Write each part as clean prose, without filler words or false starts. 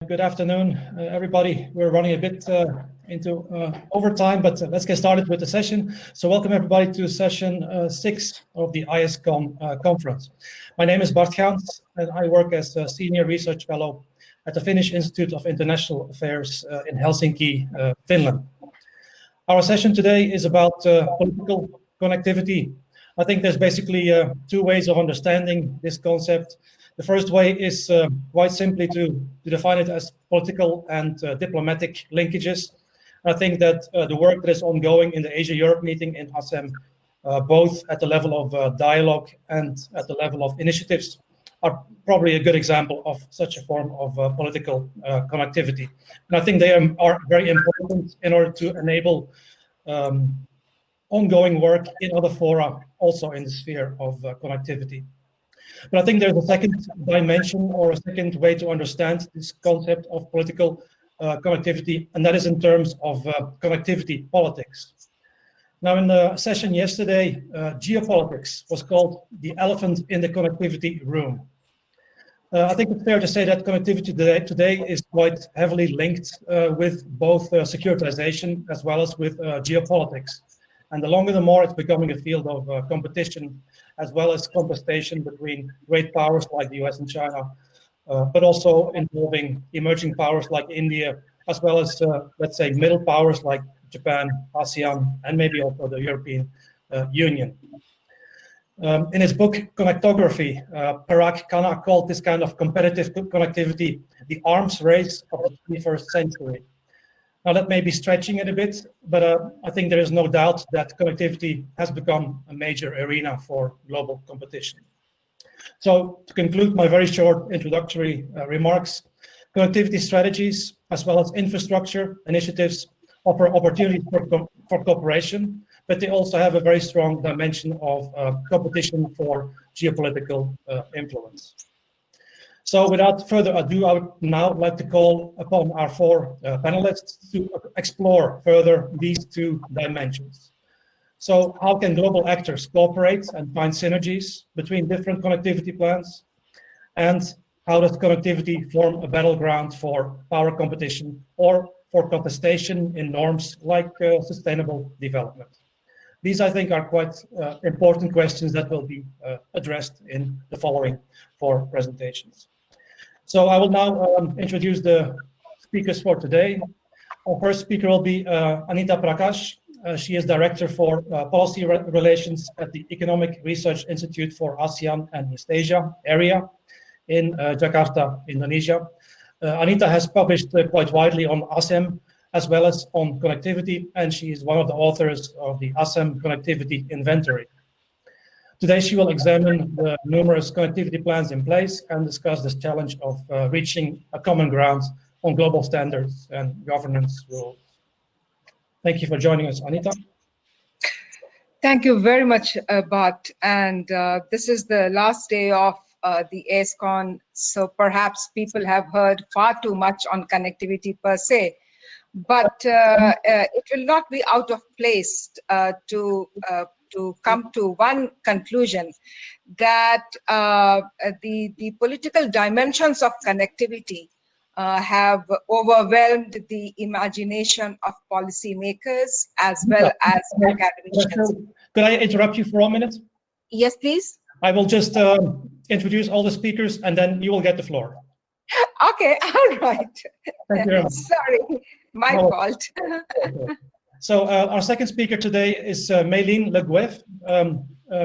Good afternoon, everybody. We're running a bit into overtime, but let's get started with the session. So welcome everybody to session 6 of the AESCON conference. My name is Bart Gaens, and I work as a Senior Research Fellow at the Finnish Institute of International Affairs in Helsinki, Finland. Our session today is about political connectivity. I think there's basically two ways of understanding this concept. The first way is quite simply to define it as political and diplomatic linkages. I think that the work that is ongoing in the Asia-Europe meeting in ASEAN, both at the level of dialogue and at the level of initiatives, are probably a good example of such a form of political connectivity. And I think they are very important in order to enable ongoing work in other fora, also in the sphere of connectivity. But I think there's a second dimension or a second way to understand this concept of political connectivity, and that is in terms of connectivity politics. Now, in the session yesterday, geopolitics was called the elephant in the connectivity room. I think it's fair to say that connectivity today is quite heavily linked with both securitization as well as with geopolitics. And the longer the more, it's becoming a field of competition, as well as contestation between great powers like the US and China, but also involving emerging powers like India, as well as, let's say, middle powers like Japan, ASEAN, and maybe also the European Union. In his book, Connectography, Parag Khanna called this kind of competitive connectivity the arms race of the 21st century. Now, that may be stretching it a bit, but I think there is no doubt that connectivity has become a major arena for global competition. So, to conclude my very short introductory remarks, connectivity strategies, as well as infrastructure initiatives, offer opportunities for cooperation, but they also have a very strong dimension of competition for geopolitical influence. So without further ado, I would now like to call upon our four panelists to explore further these two dimensions. So how can global actors cooperate and find synergies between different connectivity plans? And how does connectivity form a battleground for power competition or for contestation in norms like sustainable development? These, I think, are quite important questions that will be addressed in the following four presentations. So I will now introduce the speakers for today. Our first speaker will be Anita Prakash. She is Director for Policy Relations at the Economic Research Institute for ASEAN and East Asia, ERIA, in Jakarta, Indonesia. Anita has published quite widely on ASEM as well as on connectivity, and she is one of the authors of the ASEM Connectivity Inventory. Today, she will examine the numerous connectivity plans in place and discuss this challenge of reaching a common ground on global standards and governance rules. Thank you for joining us, Anita. Thank you very much, Bart. And this is the last day of the AESCON, so perhaps people have heard far too much on connectivity per se, but it will not be out of place to come to one conclusion, that the political dimensions of connectivity have overwhelmed the imagination of policymakers as well as academicians. Could I interrupt you for a minute? Yes, please. I will just introduce all the speakers and then you will get the floor. Okay, all right. Thank you very much. Sorry, my fault. Okay. So our second speaker today is Meline Laguerre.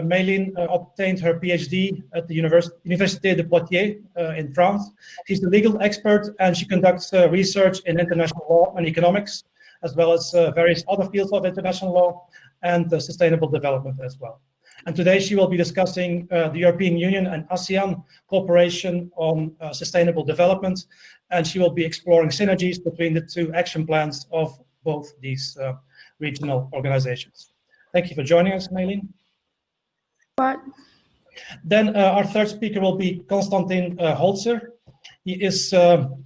Meline obtained her PhD at the Université de Poitiers in France. She's a legal expert and she conducts research in international law and economics, as well as various other fields of international law and sustainable development as well. And today she will be discussing the European Union and ASEAN cooperation on sustainable development, and she will be exploring synergies between the two action plans of both these regional organizations. Thank you for joining us, Meline. Then our third speaker will be Constantine Holzer. He is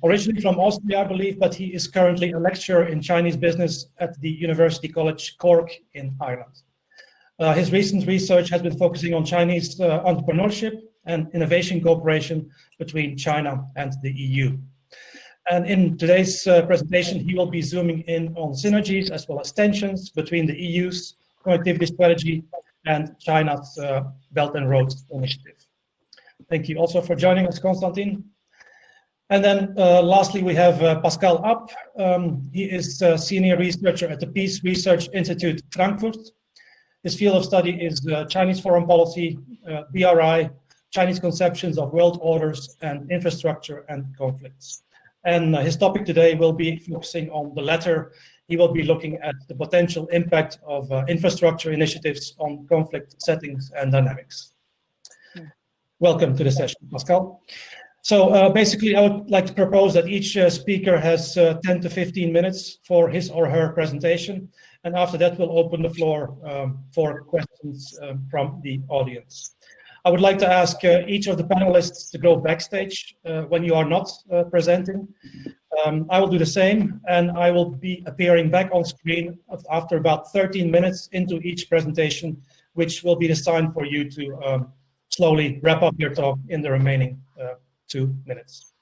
originally from Austria, I believe, but he is currently a lecturer in Chinese business at the University College Cork in Ireland. His recent research has been focusing on Chinese entrepreneurship and innovation cooperation between China and the EU. And in today's presentation, he will be zooming in on synergies as well as tensions between the EU's connectivity strategy and China's Belt and Road Initiative. Thank you also for joining us, Constantine. And then lastly, we have Pascal App. He is a senior researcher at the Peace Research Institute, Frankfurt. His field of study is Chinese foreign policy, BRI, Chinese conceptions of world orders, and infrastructure and conflicts. And his topic today will be focusing on the latter. He will be looking at the potential impact of infrastructure initiatives on conflict settings and dynamics. Welcome to the session, Pascal. So basically, I would like to propose that each speaker has 10 to 15 minutes for his or her presentation. And after that, we'll open the floor for questions from the audience. I would like to ask each of the panelists to go backstage when you are not presenting. I will do the same, and I will be appearing back on screen after about 13 minutes into each presentation, which will be the sign for you to slowly wrap up your talk in the remaining 2 minutes.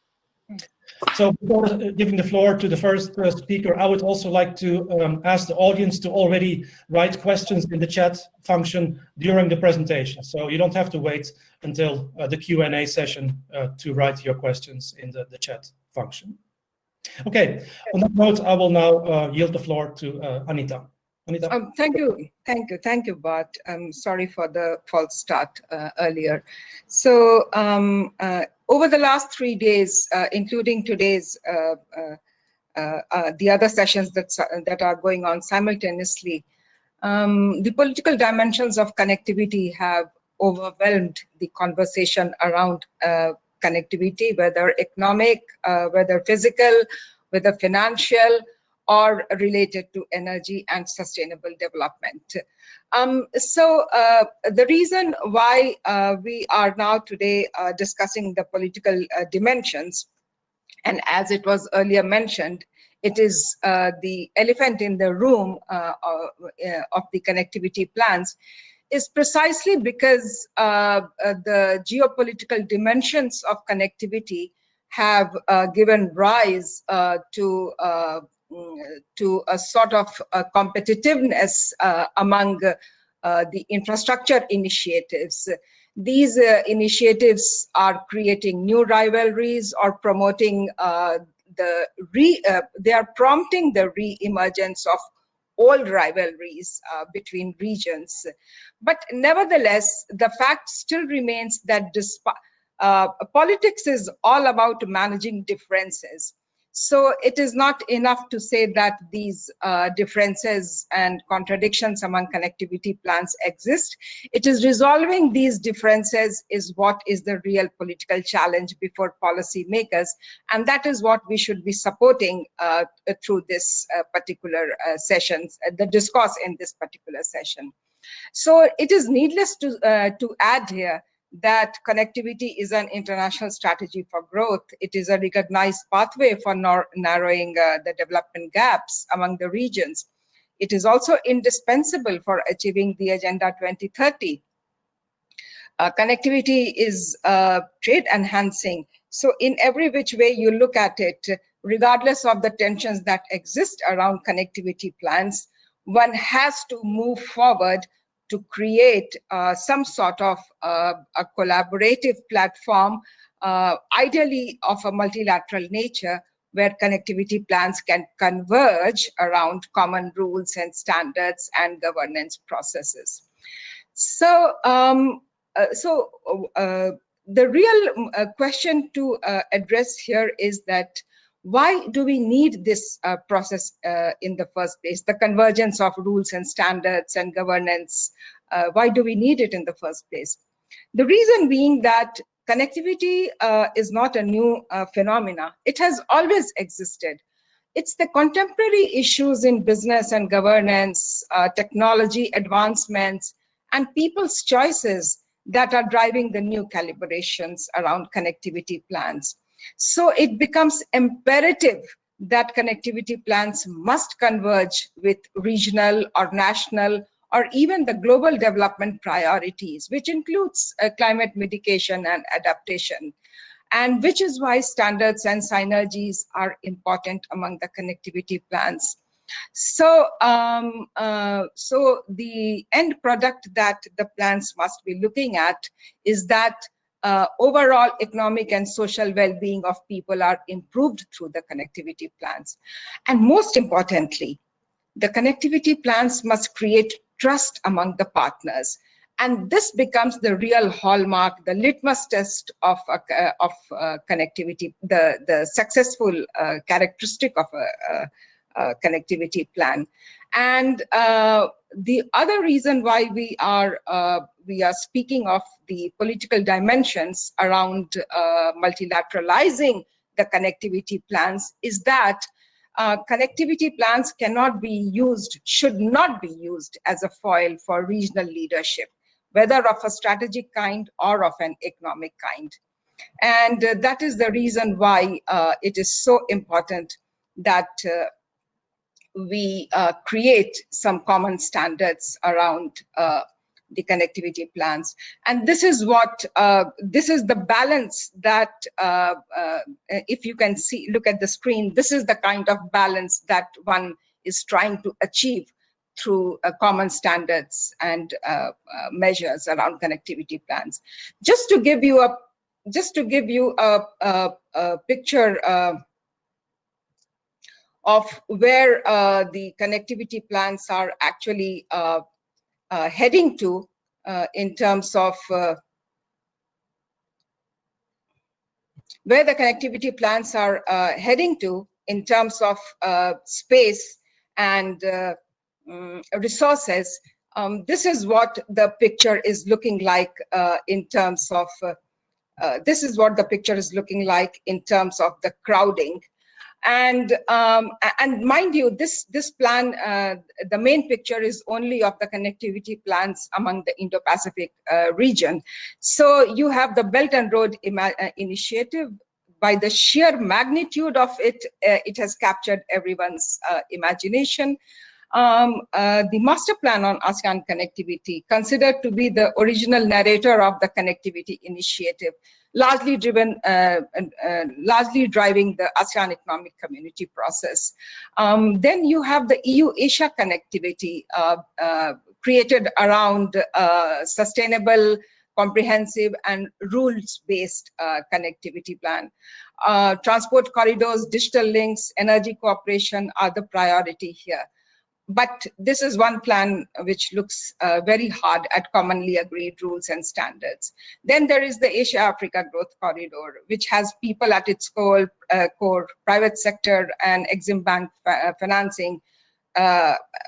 So before giving the floor to the first speaker, I would also like to ask the audience to already write questions in the chat function during the presentation. So you don't have to wait until the Q&A session to write your questions in the chat function. Okay, on that note, I will now yield the floor to Anita. Anita. Thank you, Bart. I'm sorry for the false start earlier. So over the last 3 days, including today's, the other sessions that are going on simultaneously, the political dimensions of connectivity have overwhelmed the conversation around connectivity, whether economic, whether physical, whether financial, or related to energy and sustainable development. So the reason why we are now today discussing the political dimensions, and as it was earlier mentioned, it is the elephant in the room of the connectivity plans, is precisely because the geopolitical dimensions of connectivity have given rise to a sort of competitiveness among the infrastructure initiatives. These initiatives are creating new rivalries or promoting they are prompting the re-emergence of old rivalries between regions. But nevertheless, the fact still remains that politics is all about managing differences. So it is not enough to say that these differences and contradictions among connectivity plans exist. It is resolving these differences is what is the real political challenge before policymakers, and that is what we should be supporting through this particular sessions, the discourse in this particular session. So it is needless to add here that connectivity is an international strategy for growth. It is a recognized pathway for narrowing the development gaps among the regions. It is also indispensable for achieving the Agenda 2030. Connectivity is trade enhancing. So in every which way you look at it, regardless of the tensions that exist around connectivity plans, one has to move forward to create some sort of a collaborative platform, ideally of a multilateral nature, where connectivity plans can converge around common rules and standards and governance processes. So, the real question to address here is that why do we need this process in the first place? The convergence of rules and standards and governance, why do we need it in the first place? The reason being that connectivity is not a new phenomena. It has always existed. It's the contemporary issues in business and governance, technology advancements, and people's choices that are driving the new calibrations around connectivity plans. So it becomes imperative that connectivity plans must converge with regional or national or even the global development priorities, which includes climate mitigation and adaptation. and which is why standards and synergies are important among the connectivity plans. So, so the end product that the plans must be looking at is that overall economic and social well-being of people are improved through the connectivity plans. And most importantly, the connectivity plans must create trust among the partners. And this becomes the real hallmark, the litmus test of connectivity, the successful characteristic of a connectivity plan. And the other reason why we are speaking of the political dimensions around multilateralizing the connectivity plans is that connectivity plans cannot be used, should not be used as a foil for regional leadership, whether of a strategic kind or of an economic kind. And that is the reason why it is so important that we create some common standards around the connectivity plans. And this is what, this is the balance that, if you can see, look at the screen, this is the kind of balance that one is trying to achieve through common standards and measures around connectivity plans. Just to give you a picture of where the connectivity plans are actually heading to in terms of where the connectivity plans are heading to in terms of space and resources. This is what the picture is looking like in terms of this is what the picture is looking like in terms of the crowding. And mind you, this plan, the main picture is only of the connectivity plans among the Indo-Pacific region. So you have the Belt and Road Initiative. By the sheer magnitude of it, it has captured everyone's imagination. The master plan on ASEAN connectivity, considered to be the original narrator of the connectivity initiative, largely driven, largely driving the ASEAN economic community process. Then you have the EU-Asia connectivity created around sustainable, comprehensive and rules-based connectivity plan. Transport corridors, digital links, energy cooperation are the priority here. But this is one plan which looks very hard at commonly agreed rules and standards. Then there is the Asia-Africa Growth Corridor, which has people at its core, private sector and Exim Bank financing.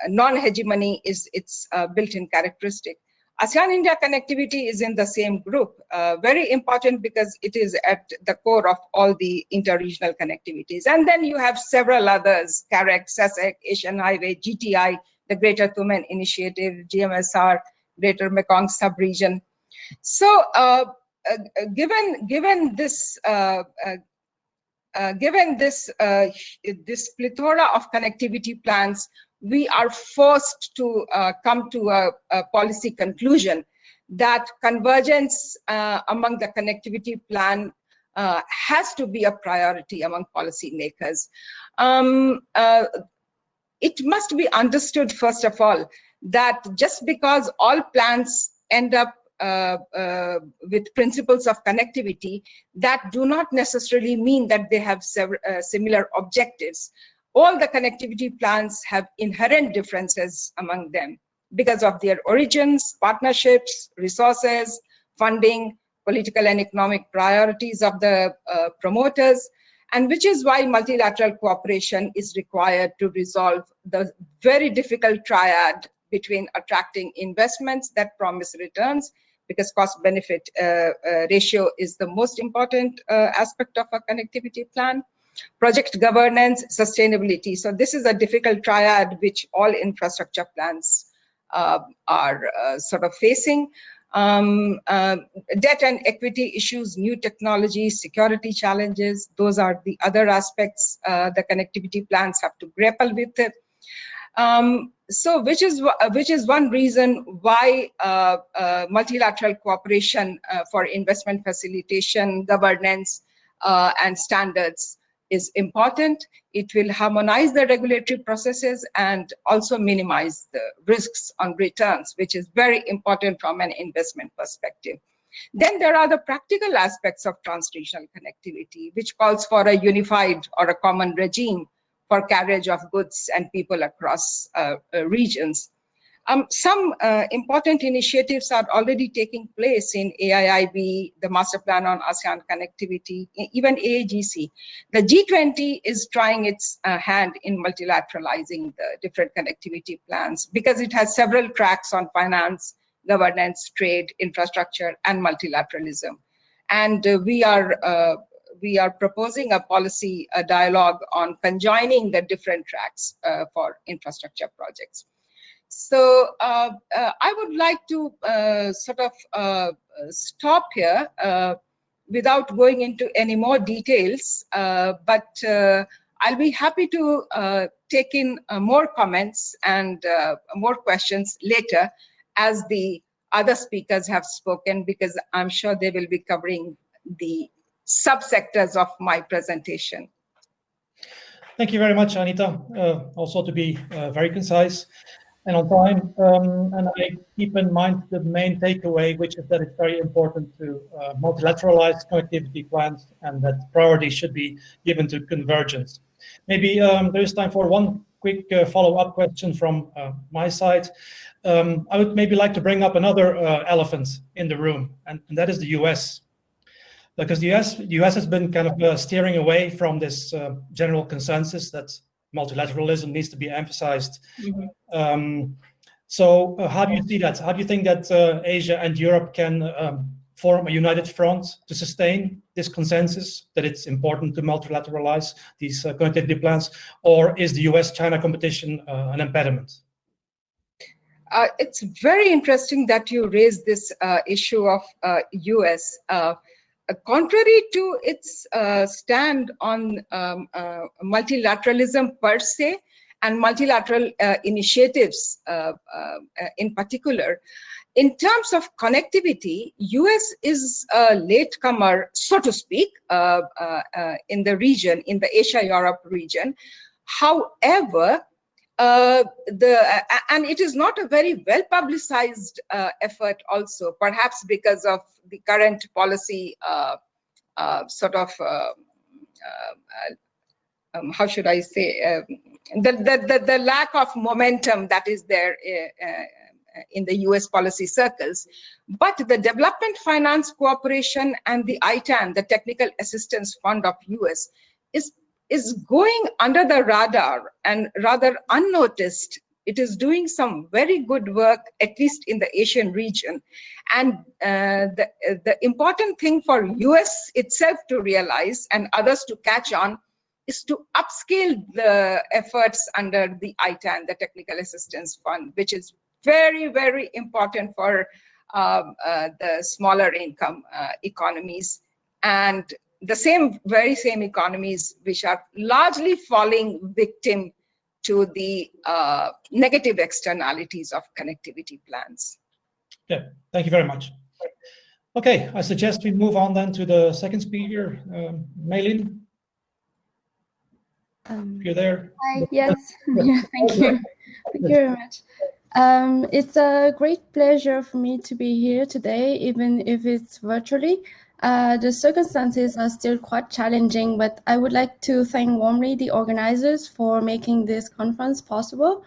Non-hegemony is its built-in characteristic. ASEAN-India connectivity is in the same group, very important because it is at the core of all the inter-regional connectivities. And then you have several others, CAREC, SASEC, Asian Highway, GTI, the Greater Tumen Initiative, GMSR, Greater Mekong Sub-Region. So given this plethora of connectivity plans, we are forced to come to a policy conclusion that convergence among the connectivity plan has to be a priority among policymakers. It must be understood, first of all, that just because all plans end up with principles of connectivity, that do not necessarily mean that they have similar objectives. All the connectivity plans have inherent differences among them because of their origins, partnerships, resources, funding, political and economic priorities of the promoters, and which is why multilateral cooperation is required to resolve the very difficult triad between attracting investments that promise returns, because cost-benefit ratio is the most important aspect of a connectivity plan, project governance, sustainability. So this is a difficult triad which all infrastructure plans are sort of facing. Debt and equity issues, new technologies, security challenges, those are the other aspects the connectivity plans have to grapple with. So which is one reason why multilateral cooperation for investment facilitation, governance, and standards is important. It will harmonize the regulatory processes and also minimize the risks on returns, which is very important from an investment perspective. Then there are the practical aspects of transregional connectivity, which calls for a unified or a common regime for carriage of goods and people across regions. Some important initiatives are already taking place in AIIB, the Master Plan on ASEAN Connectivity, even AAGC. The G20 is trying its hand in multilateralizing the different connectivity plans because it has several tracks on finance, governance, trade, infrastructure, and multilateralism. And we are proposing a policy dialogue on conjoining the different tracks for infrastructure projects. So I would like to sort of stop here without going into any more details, but I'll be happy to take in more comments and more questions later as the other speakers have spoken, because I'm sure they will be covering the subsectors of my presentation. Thank you very much, Anita. Also to be very concise and on time. And I keep in mind the main takeaway, which is that it's very important to multilateralize connectivity plans and that priority should be given to convergence. Maybe there is time for one quick follow-up question from my side. I would maybe like to bring up another elephant in the room, and that is the US. Because the US has been kind of steering away from this general consensus that multilateralism needs to be emphasized. Mm-hmm. So how do you see that? How do you think that Asia and Europe can form a united front to sustain this consensus that it's important to multilateralize these connectivity plans? Or is the US-China competition an impediment? It's very interesting that you raised this issue of US. Contrary to its stand on multilateralism per se and multilateral initiatives in particular, in terms of connectivity, US is a latecomer, so to speak, in the region, in the Asia-Europe region. However, and it is not a very well-publicized effort also, perhaps because of the current policy sort of, how should I say, the lack of momentum that is there in the US policy circles. But the Development Finance Cooperation and the ITAN, the Technical Assistance Fund of US, is going under the radar and rather unnoticed. It is doing some very good work, at least in the Asian region. And the important thing for US itself to realize and others to catch on is to upscale the efforts under the ITAN, the Technical Assistance Fund, which is very, very important for the smaller income economies, and the very same economies which are largely falling victim to the negative externalities of connectivity plans. Yeah, thank you very much. Okay, I suggest we move on then to the second speaker, Meï-Line. You're there? Hi, yes, yeah, thank you. Thank you very much. It's a great pleasure for me to be here today, even if it's virtually. The circumstances are still quite challenging, but I would like to thank warmly the organizers for making this conference possible.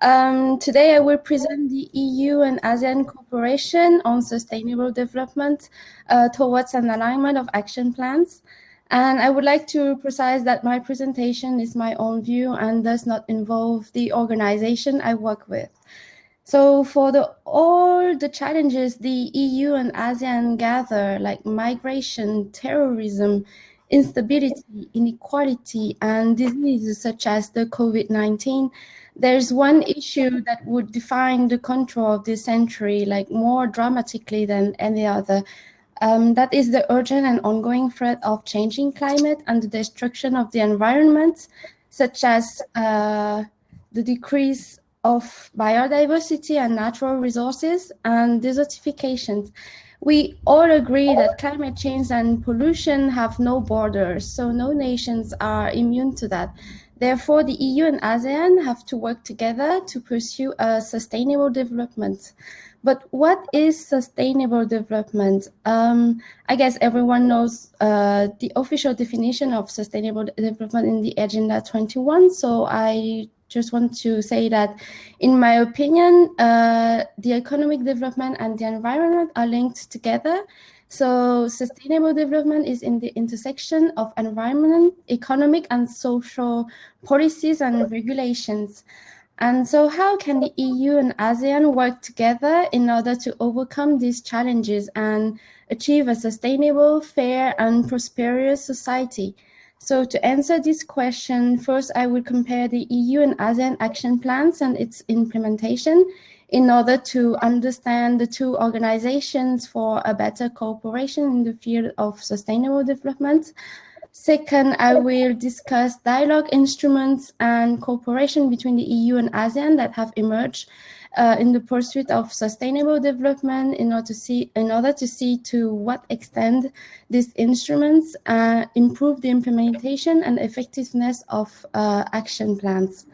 Today I will present the EU and ASEAN cooperation on sustainable development towards an alignment of action plans. And I would like to precise that my presentation is my own view and does not involve the organization I work with. So for all the challenges the EU and ASEAN gather, like migration, terrorism, instability, inequality, and diseases such as the COVID-19, there's one issue that would define the contour of this century, like more dramatically than any other. That is the urgent and ongoing threat of changing climate and the destruction of the environment, such as the decrease of biodiversity and natural resources and desertification, We all agree that climate change and pollution have no borders, so no nations are immune to that. Therefore, the EU and ASEAN have to work together to pursue a sustainable development. But what is sustainable development? I guess everyone knows the official definition of sustainable development in the Agenda 21, so I just want to say that, in my opinion, the economic development and the environment are linked together. So sustainable development is in the intersection of environment, economic and social policies and regulations. And so how can the EU and ASEAN work together in order to overcome these challenges and achieve a sustainable, fair, and prosperous society? So to answer this question, first I will compare the EU and ASEAN action plans and its implementation in order to understand the two organizations for a better cooperation in the field of sustainable development. Second, I will discuss dialogue instruments and cooperation between the EU and ASEAN that have emerged in the pursuit of sustainable development in order to see to what extent these instruments improve the implementation and effectiveness of action plans.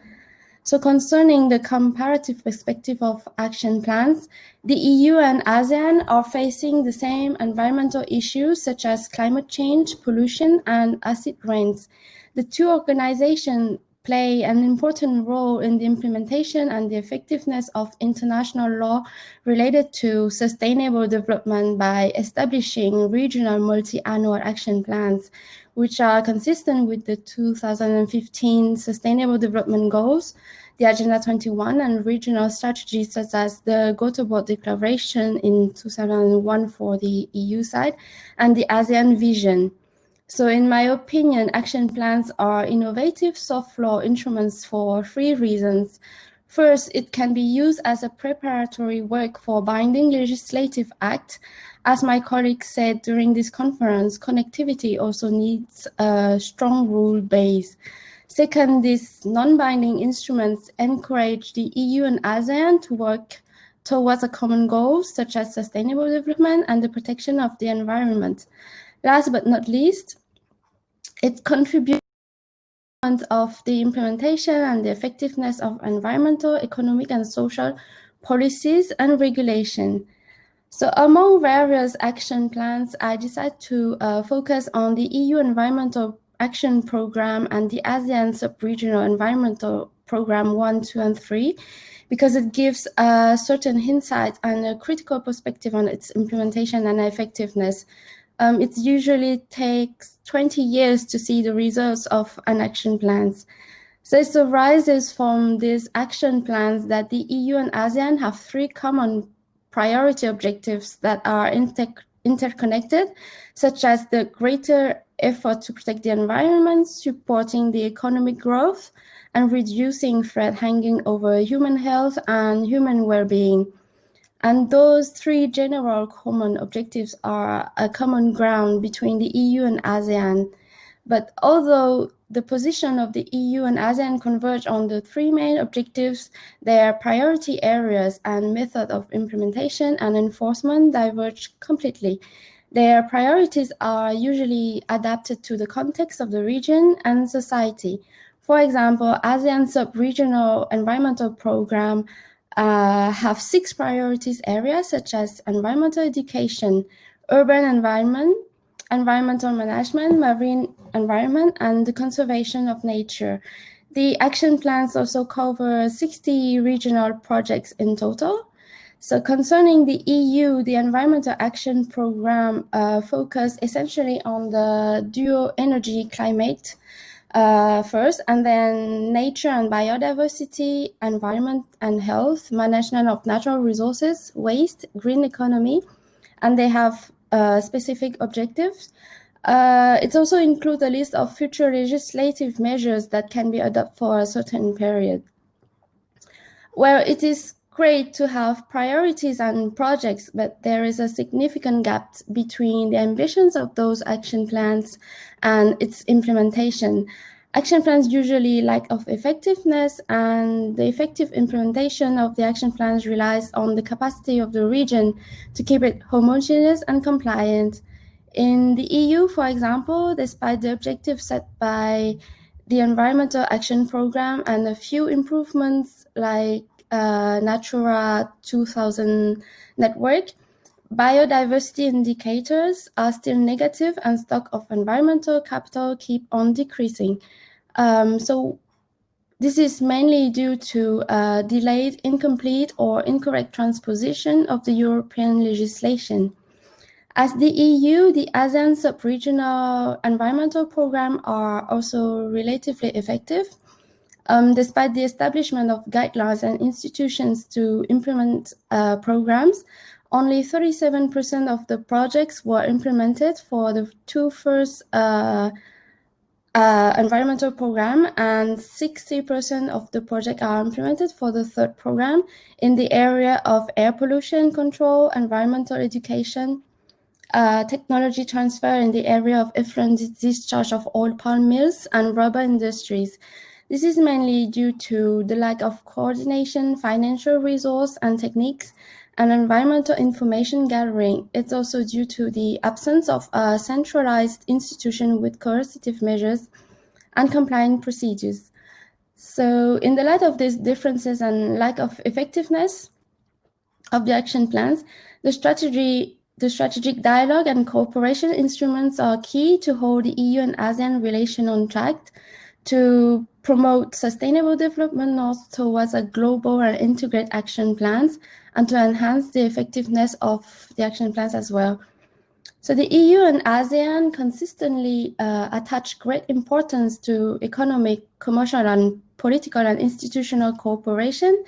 So concerning the comparative perspective of action plans, the EU and ASEAN are facing the same environmental issues such as climate change, pollution, and acid rains. The two organizations play an important role in the implementation and the effectiveness of international law related to sustainable development by establishing regional multi-annual action plans, which are consistent with the 2015 Sustainable Development Goals, the Agenda 21, and regional strategies such as the Göteborg Declaration in 2001 for the EU side, and the ASEAN Vision. So in my opinion, action plans are innovative soft law instruments for three reasons. First, it can be used as a preparatory work for binding legislative act. As my colleague said during this conference, connectivity also needs a strong rule base. Second, these non-binding instruments encourage the EU and ASEAN to work towards a common goal, such as sustainable development and the protection of the environment. Last but not least, it contributes of the implementation and the effectiveness of environmental, economic, and social policies and regulation. So among various action plans, I decided to focus on the EU Environmental Action Programme and the ASEAN Sub-Regional Environmental Programme 1, 2, and 3, because it gives a certain insight and a critical perspective on its implementation and effectiveness. It usually takes 20 years to see the results of an action plans. So it arises from these action plans that the EU and ASEAN have three common priority objectives that are interconnected, such as the greater effort to protect the environment, supporting the economic growth, and reducing threat hanging over human health and human well-being. And those three general common objectives are a common ground between the EU and ASEAN. But although the position of the EU and ASEAN converge on the three main objectives, their priority areas and method of implementation and enforcement diverge completely. Their priorities are usually adapted to the context of the region and society. For example, ASEAN Sub-Regional Environmental Programme have 6 priorities areas such as environmental education, urban environment, environmental management, marine environment, and the conservation of nature. The action plans also cover 60 regional projects in total. So concerning the EU, the Environmental Action Programme focus essentially on the duo energy climate first, and then nature and biodiversity, environment and health, management of natural resources, waste, green economy, and they have specific objectives. It also includes a list of future legislative measures that can be adopted for a certain period. Well, it is great to have priorities and projects, but there is a significant gap between the ambitions of those action plans and its implementation. Action plans usually lack of effectiveness, and the effective implementation of the action plans relies on the capacity of the region to keep it homogeneous and compliant. In the EU, for example, despite the objectives set by the Environmental Action Programme and a few improvements like Natura 2000 network, biodiversity indicators are still negative and stock of environmental capital keep on decreasing. So this is mainly due to delayed, incomplete, or incorrect transposition of the European legislation. As the EU, the ASEAN sub-regional environmental programs are also relatively effective. Despite the establishment of guidelines and institutions to implement programs, only 37% of the projects were implemented for the two first environmental program, and 60% of the projects are implemented for the third program in the area of air pollution control, environmental education, technology transfer in the area of effluent discharge of oil palm mills and rubber industries. This is mainly due to the lack of coordination, financial resource and techniques, and environmental information gathering. It's also due to the absence of a centralized institution with coercive measures and compliant procedures. So in the light of these differences and lack of effectiveness of the action plans, the strategic dialogue and cooperation instruments are key to hold the EU and ASEAN relation on track, to promote sustainable development north towards a global and integrated action plans, and to enhance the effectiveness of the action plans as well. So the EU and ASEAN consistently attach great importance to economic, commercial, and political and institutional cooperation.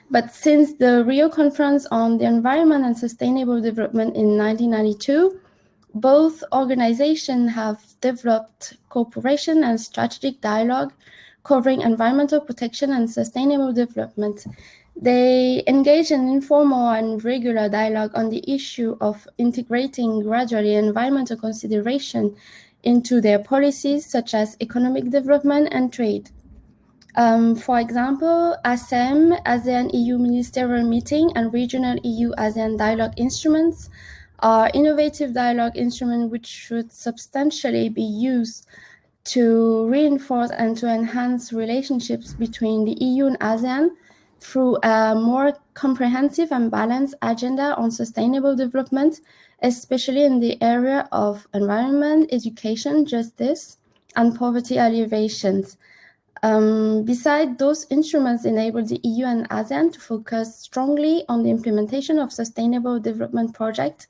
But since the Rio Conference on the Environment and Sustainable Development in 1992, both organizations have developed cooperation and strategic dialogue covering environmental protection and sustainable development. They engage in informal and regular dialogue on the issue of integrating gradually environmental consideration into their policies, such as economic development and trade. For example, ASEM, ASEAN-EU Ministerial Meeting, and Regional EU-ASEAN Dialogue Instruments are innovative dialogue instruments which should substantially be used to reinforce and to enhance relationships between the EU and ASEAN through a more comprehensive and balanced agenda on sustainable development, especially in the area of environment, education, justice, and poverty alleviation. Besides, those instruments enable the EU and ASEAN to focus strongly on the implementation of sustainable development projects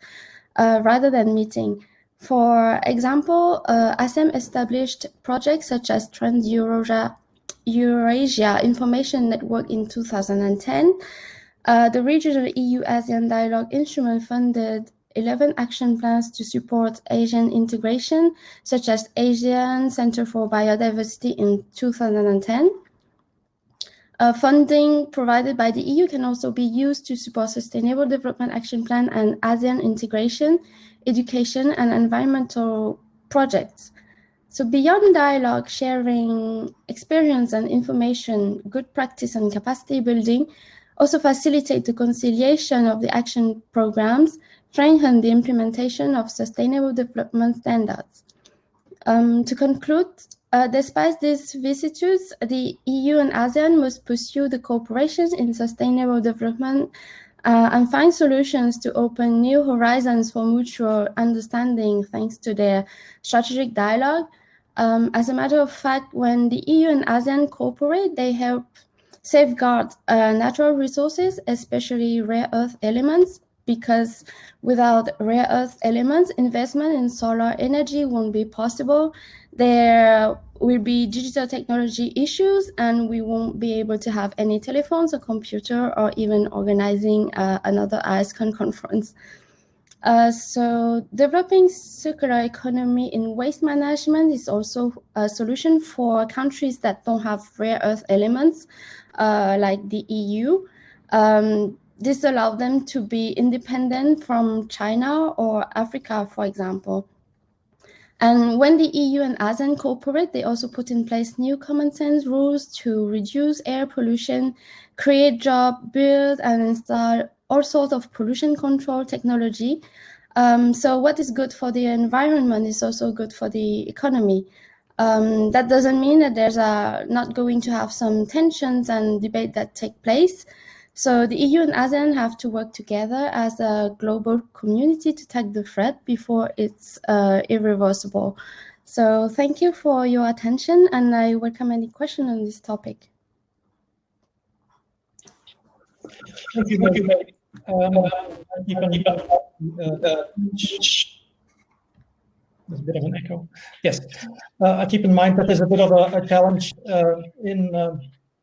rather than meeting. For example, ASEM established projects such as Trans-Eurasia Information Network in 2010. The Regional EU-ASEAN Dialogue Instrument funded 11 action plans to support Asian integration, such as Asian Center for Biodiversity in 2010. Funding provided by the EU can also be used to support Sustainable Development Action Plan and ASEAN integration, education, and environmental projects. So beyond dialogue, sharing experience and information, good practice and capacity building also facilitate the conciliation of the action programs, strengthen the implementation of sustainable development standards. To conclude, despite these vicissitudes, the EU and ASEAN must pursue the cooperation in sustainable development and find solutions to open new horizons for mutual understanding thanks to their strategic dialogue. As a matter of fact, when the EU and ASEAN cooperate, they help safeguard natural resources, especially rare earth elements, because without rare earth elements, investment in solar energy won't be possible. There will be digital technology issues, and we won't be able to have any telephones or computer or even organizing another AESCON conference. So developing circular economy in waste management is also a solution for countries that don't have rare earth elements, like the EU. This allows them to be independent from China or Africa, for example. And when the EU and ASEAN cooperate, they also put in place new common sense rules to reduce air pollution, create jobs, build and install all sorts of pollution control technology. So what is good for the environment is also good for the economy. That doesn't mean that there's not going to have some tensions and debate that take place. So the EU and ASEAN have to work together as a global community to tackle the threat before it's irreversible. So thank you for your attention, and I welcome any question on this topic. Thank you, Meï. There's a bit of an echo. Yes, I keep in mind that there's a bit of a challenge in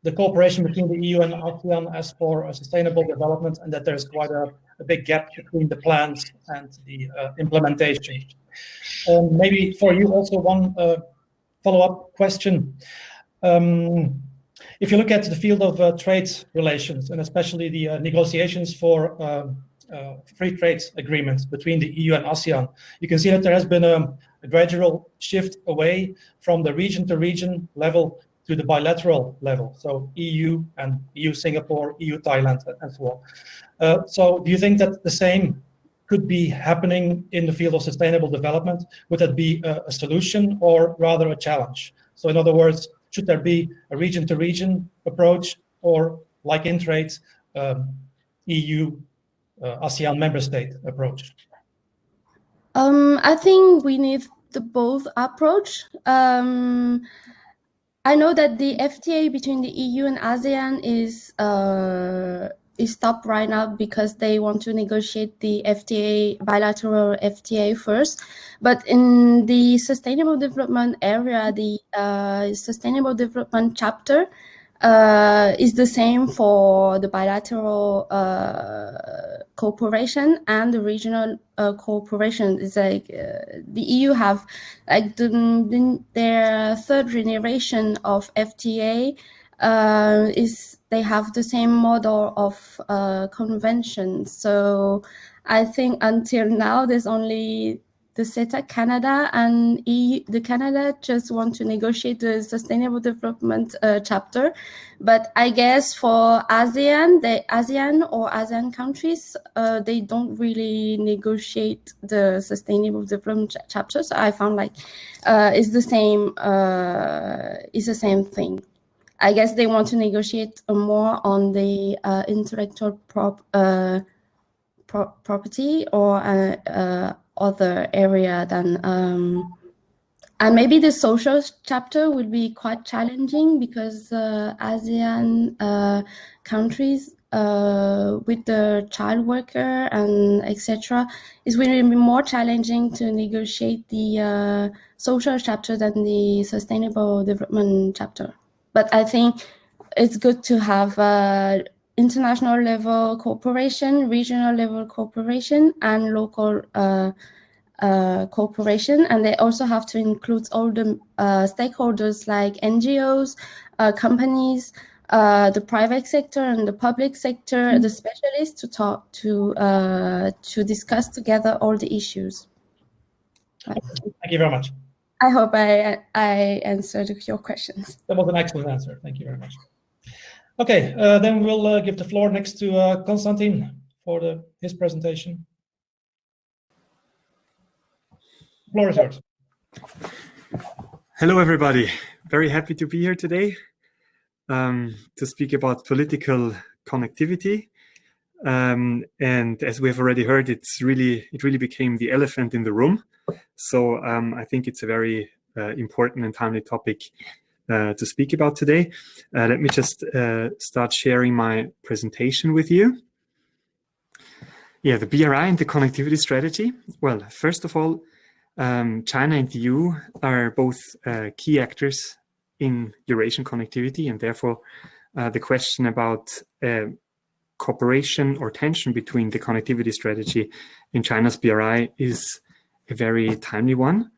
the cooperation between the EU and ASEAN as for sustainable development, and that there's quite a big gap between the plans and the implementation. Maybe for you also one follow-up question. If you look at the field of trade relations, and especially the negotiations for free trade agreements between the EU and ASEAN, you can see that there has been a gradual shift away from the region-to-region level to the bilateral level. So EU and EU-Singapore, EU-Thailand, and so on. So do you think that the same could be happening in the field of sustainable development? Would that be a solution or rather a challenge? So in other words, should there be a region-to-region approach, or like in trade, EU, ASEAN member state approach? I think we need the both approach. I know that the FTA between the EU and ASEAN is stopped right now because they want to negotiate the FTA, bilateral FTA first. But in the sustainable development area, the sustainable development chapter is the same for the bilateral cooperation and the regional cooperation. It's like the EU have like their third generation of FTA they have the same model of convention. So I think until now there's only the CETA Canada, and the Canada just want to negotiate the sustainable development chapter. But I guess for ASEAN, the ASEAN countries, they don't really negotiate the sustainable development chapter. So I found like it's the same thing. I guess they want to negotiate more on the intellectual property or other area than, and maybe the social chapter would be quite challenging because ASEAN countries with the child worker and etc. is really more challenging to negotiate the social chapter than the sustainable development chapter. But I think it's good to have international level cooperation, regional level cooperation, and local cooperation. And they also have to include all the stakeholders like NGOs, companies, the private sector and the public sector, the specialists to talk to discuss together all the issues. Thank you very much. I hope I answered your questions. That was an excellent answer. Thank you very much. Okay, then we'll give the floor next to Constantine for his presentation. The floor is yours. Hello, everybody. Very happy to be here today to speak about political connectivity. And as we have already heard, it really became the elephant in the room. So I think it's a very important and timely topic to speak about today. Let me just start sharing my presentation with you. Yeah, the BRI and the connectivity strategy. Well, first of all, China and the EU are both key actors in Eurasian connectivity, and therefore the question about cooperation or tension between the connectivity strategy in China's BRI is a very timely one.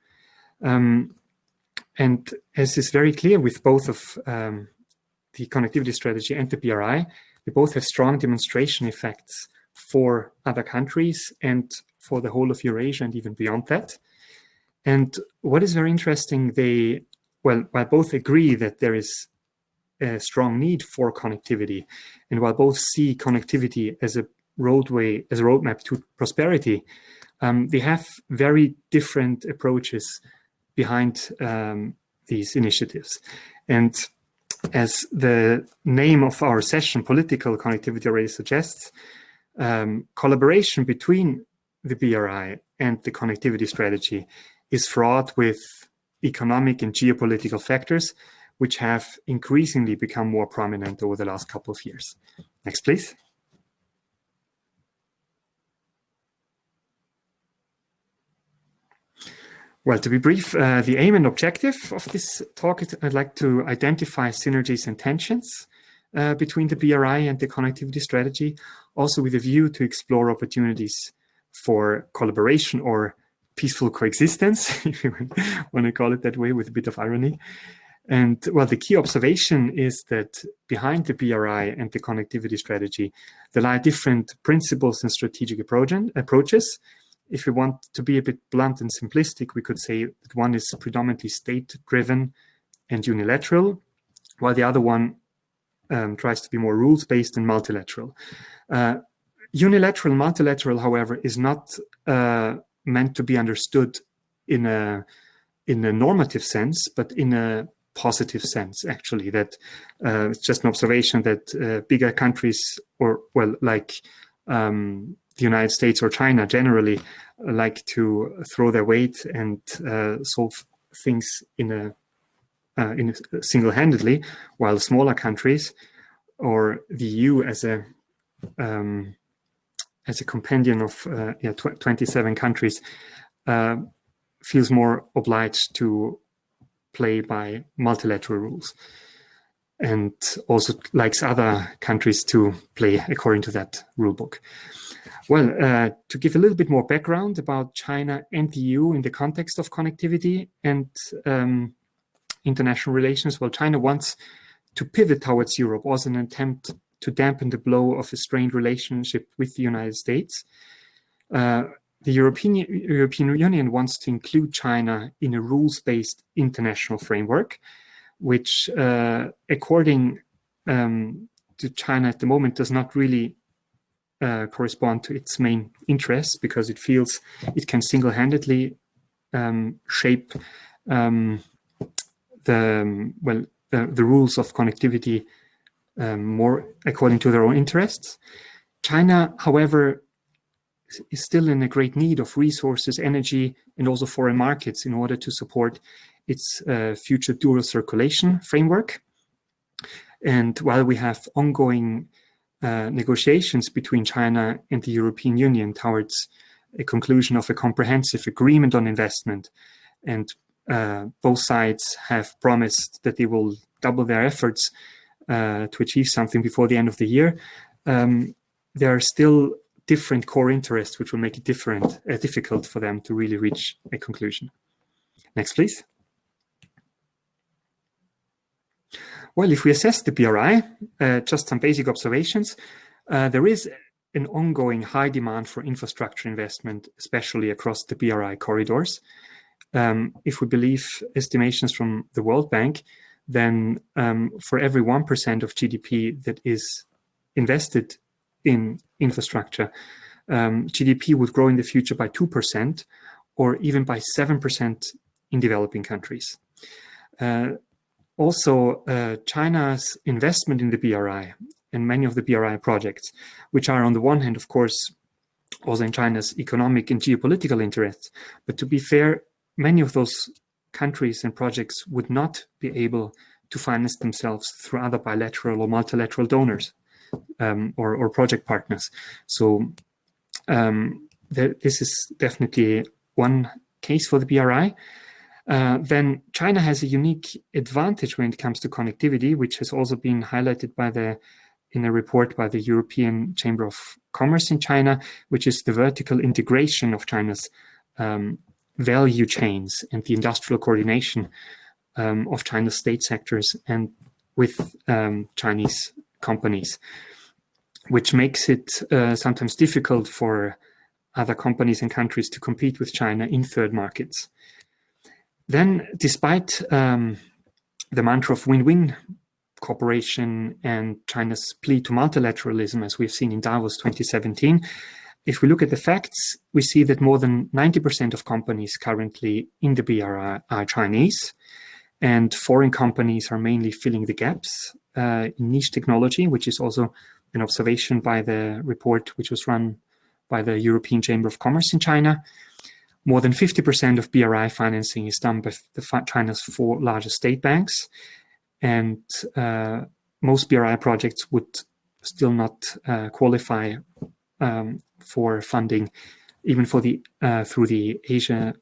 And as is very clear with both of the connectivity strategy and the BRI, they both have strong demonstration effects for other countries and for the whole of Eurasia and even beyond that. And what is very interesting, while both agree that there is a strong need for connectivity, and while both see connectivity as a roadmap to prosperity, they have very different approaches behind these initiatives. And as the name of our session, Political Connectivity, already suggests, collaboration between the BRI and the connectivity strategy is fraught with economic and geopolitical factors, which have increasingly become more prominent over the last couple of years. Next, please. Well, to be brief, the aim and objective of this talk is I'd like to identify synergies and tensions between the BRI and the connectivity strategy, also with a view to explore opportunities for collaboration or peaceful coexistence, if you want to call it that way, with a bit of irony. And well, the key observation is that behind the BRI and the connectivity strategy, there lie different principles and strategic approaches. If we want to be a bit blunt and simplistic, we could say that one is predominantly state-driven and unilateral, while the other one tries to be more rules-based and multilateral. Unilateral and multilateral, however, is not meant to be understood in a normative sense, but in a positive sense, actually. That it's just an observation that bigger countries, or well, like the United States or China generally, like to throw their weight and solve things in a single-handedly, while smaller countries or the EU as a companion of 27 countries feels more obliged to play by multilateral rules, and also likes other countries to play according to that rule book. Well, to give a little bit more background about China and the EU in the context of connectivity and international relations, well, China wants to pivot towards Europe, also an attempt to dampen the blow of a strained relationship with the United States. The European Union wants to include China in a rules-based international framework, which, according to China at the moment, does not really correspond to its main interests, because it feels it can single-handedly shape the rules of connectivity more according to their own interests. China, however, is still in a great need of resources, energy, and also foreign markets in order to support its future dual circulation framework. And while we have ongoing negotiations between China and the European Union towards a conclusion of a comprehensive agreement on investment, and both sides have promised that they will double their efforts to achieve something before the end of the year, there are still different core interests which will make it difficult for them to really reach a conclusion. Next, please. Well, if we assess the BRI, just some basic observations, there is an ongoing high demand for infrastructure investment, especially across the BRI corridors. If we believe estimations from the World Bank, then for every 1% of GDP that is invested in infrastructure, GDP would grow in the future by 2% or even by 7% in developing countries. Also, China's investment in the BRI and many of the BRI projects, which are on the one hand, of course, also in China's economic and geopolitical interests, but to be fair, many of those countries and projects would not be able to finance themselves through other bilateral or multilateral donors or project partners. So this is definitely one case for the BRI. Then China has a unique advantage when it comes to connectivity, which has also been highlighted in a report by the European Chamber of Commerce in China, which is the vertical integration of China's value chains and the industrial coordination of China's state sectors and with Chinese companies, which makes it sometimes difficult for other companies and countries to compete with China in third markets. Then, despite the mantra of win-win cooperation and China's plea to multilateralism, as we've seen in Davos 2017, if we look at the facts, we see that more than 90% of companies currently in the BRI are Chinese, and foreign companies are mainly filling the gaps in niche technology, which is also an observation by the report which was run by the European Chamber of Commerce in China. More than 50% of BRI financing is done by China's 4 largest state banks, and most BRI projects would still not qualify for funding, even for the through the Asia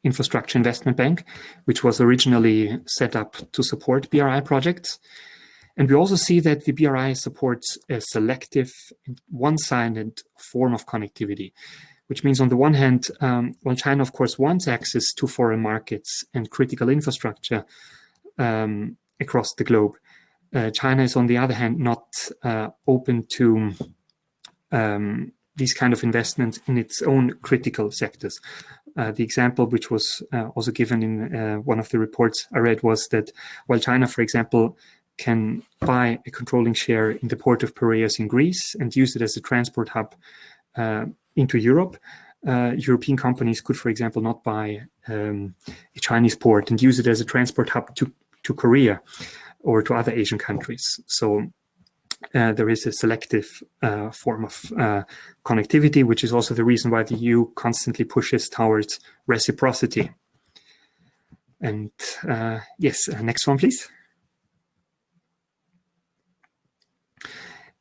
Infrastructure Investment Bank, which was originally set up to support BRI projects. And we also see that the BRI supports a selective, one-sided form of connectivity, which means on the one hand, while China, of course, wants access to foreign markets and critical infrastructure across the globe, China is, on the other hand, not open to these kind of investments in its own critical sectors. The example which was also given in one of the reports I read was that while China, for example, can buy a controlling share in the port of Piraeus in Greece and use it as a transport hub into Europe, European companies could, for example, not buy a Chinese port and use it as a transport hub to Korea or to other Asian countries. So there is a selective form of connectivity, which is also the reason why the EU constantly pushes towards reciprocity. And yes, next one, please.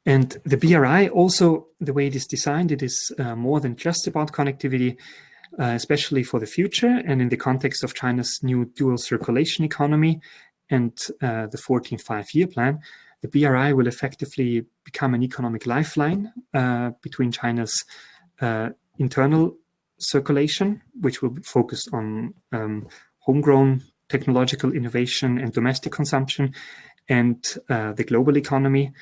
And the BRI also, the way it is designed, it is more than just about connectivity, especially for the future and in the context of China's new dual circulation economy and the 14th five-year plan. The BRI will effectively become an economic lifeline between China's internal circulation, which will focus on homegrown technological innovation and domestic consumption, and the global economy.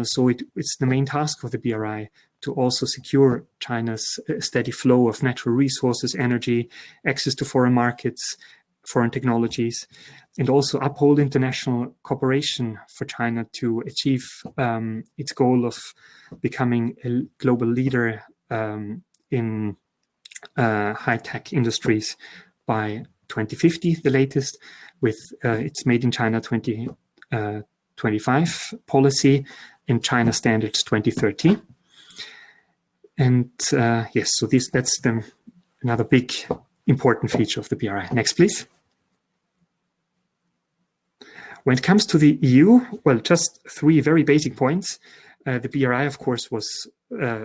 So it's the main task of the BRI to also secure China's steady flow of natural resources, energy, access to foreign markets, foreign technologies, and also uphold international cooperation for China to achieve its goal of becoming a global leader in high-tech industries by 2050, the latest, with its Made in China 2025 policy and China Standards 2030. And yes, so that's another big important feature of the BRI. Next, please. When it comes to the EU, well, just 3 very basic points. The BRI, of course, was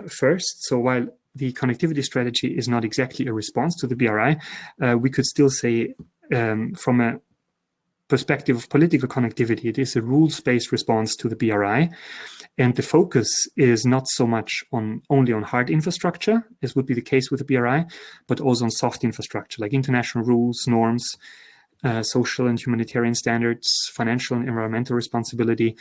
first. So while the connectivity strategy is not exactly a response to the BRI, we could still say from a perspective of political connectivity, it is a rules-based response to the BRI. And the focus is not so much only on hard infrastructure, as would be the case with the BRI, but also on soft infrastructure, like international rules, norms, social and humanitarian standards, financial and environmental responsibility.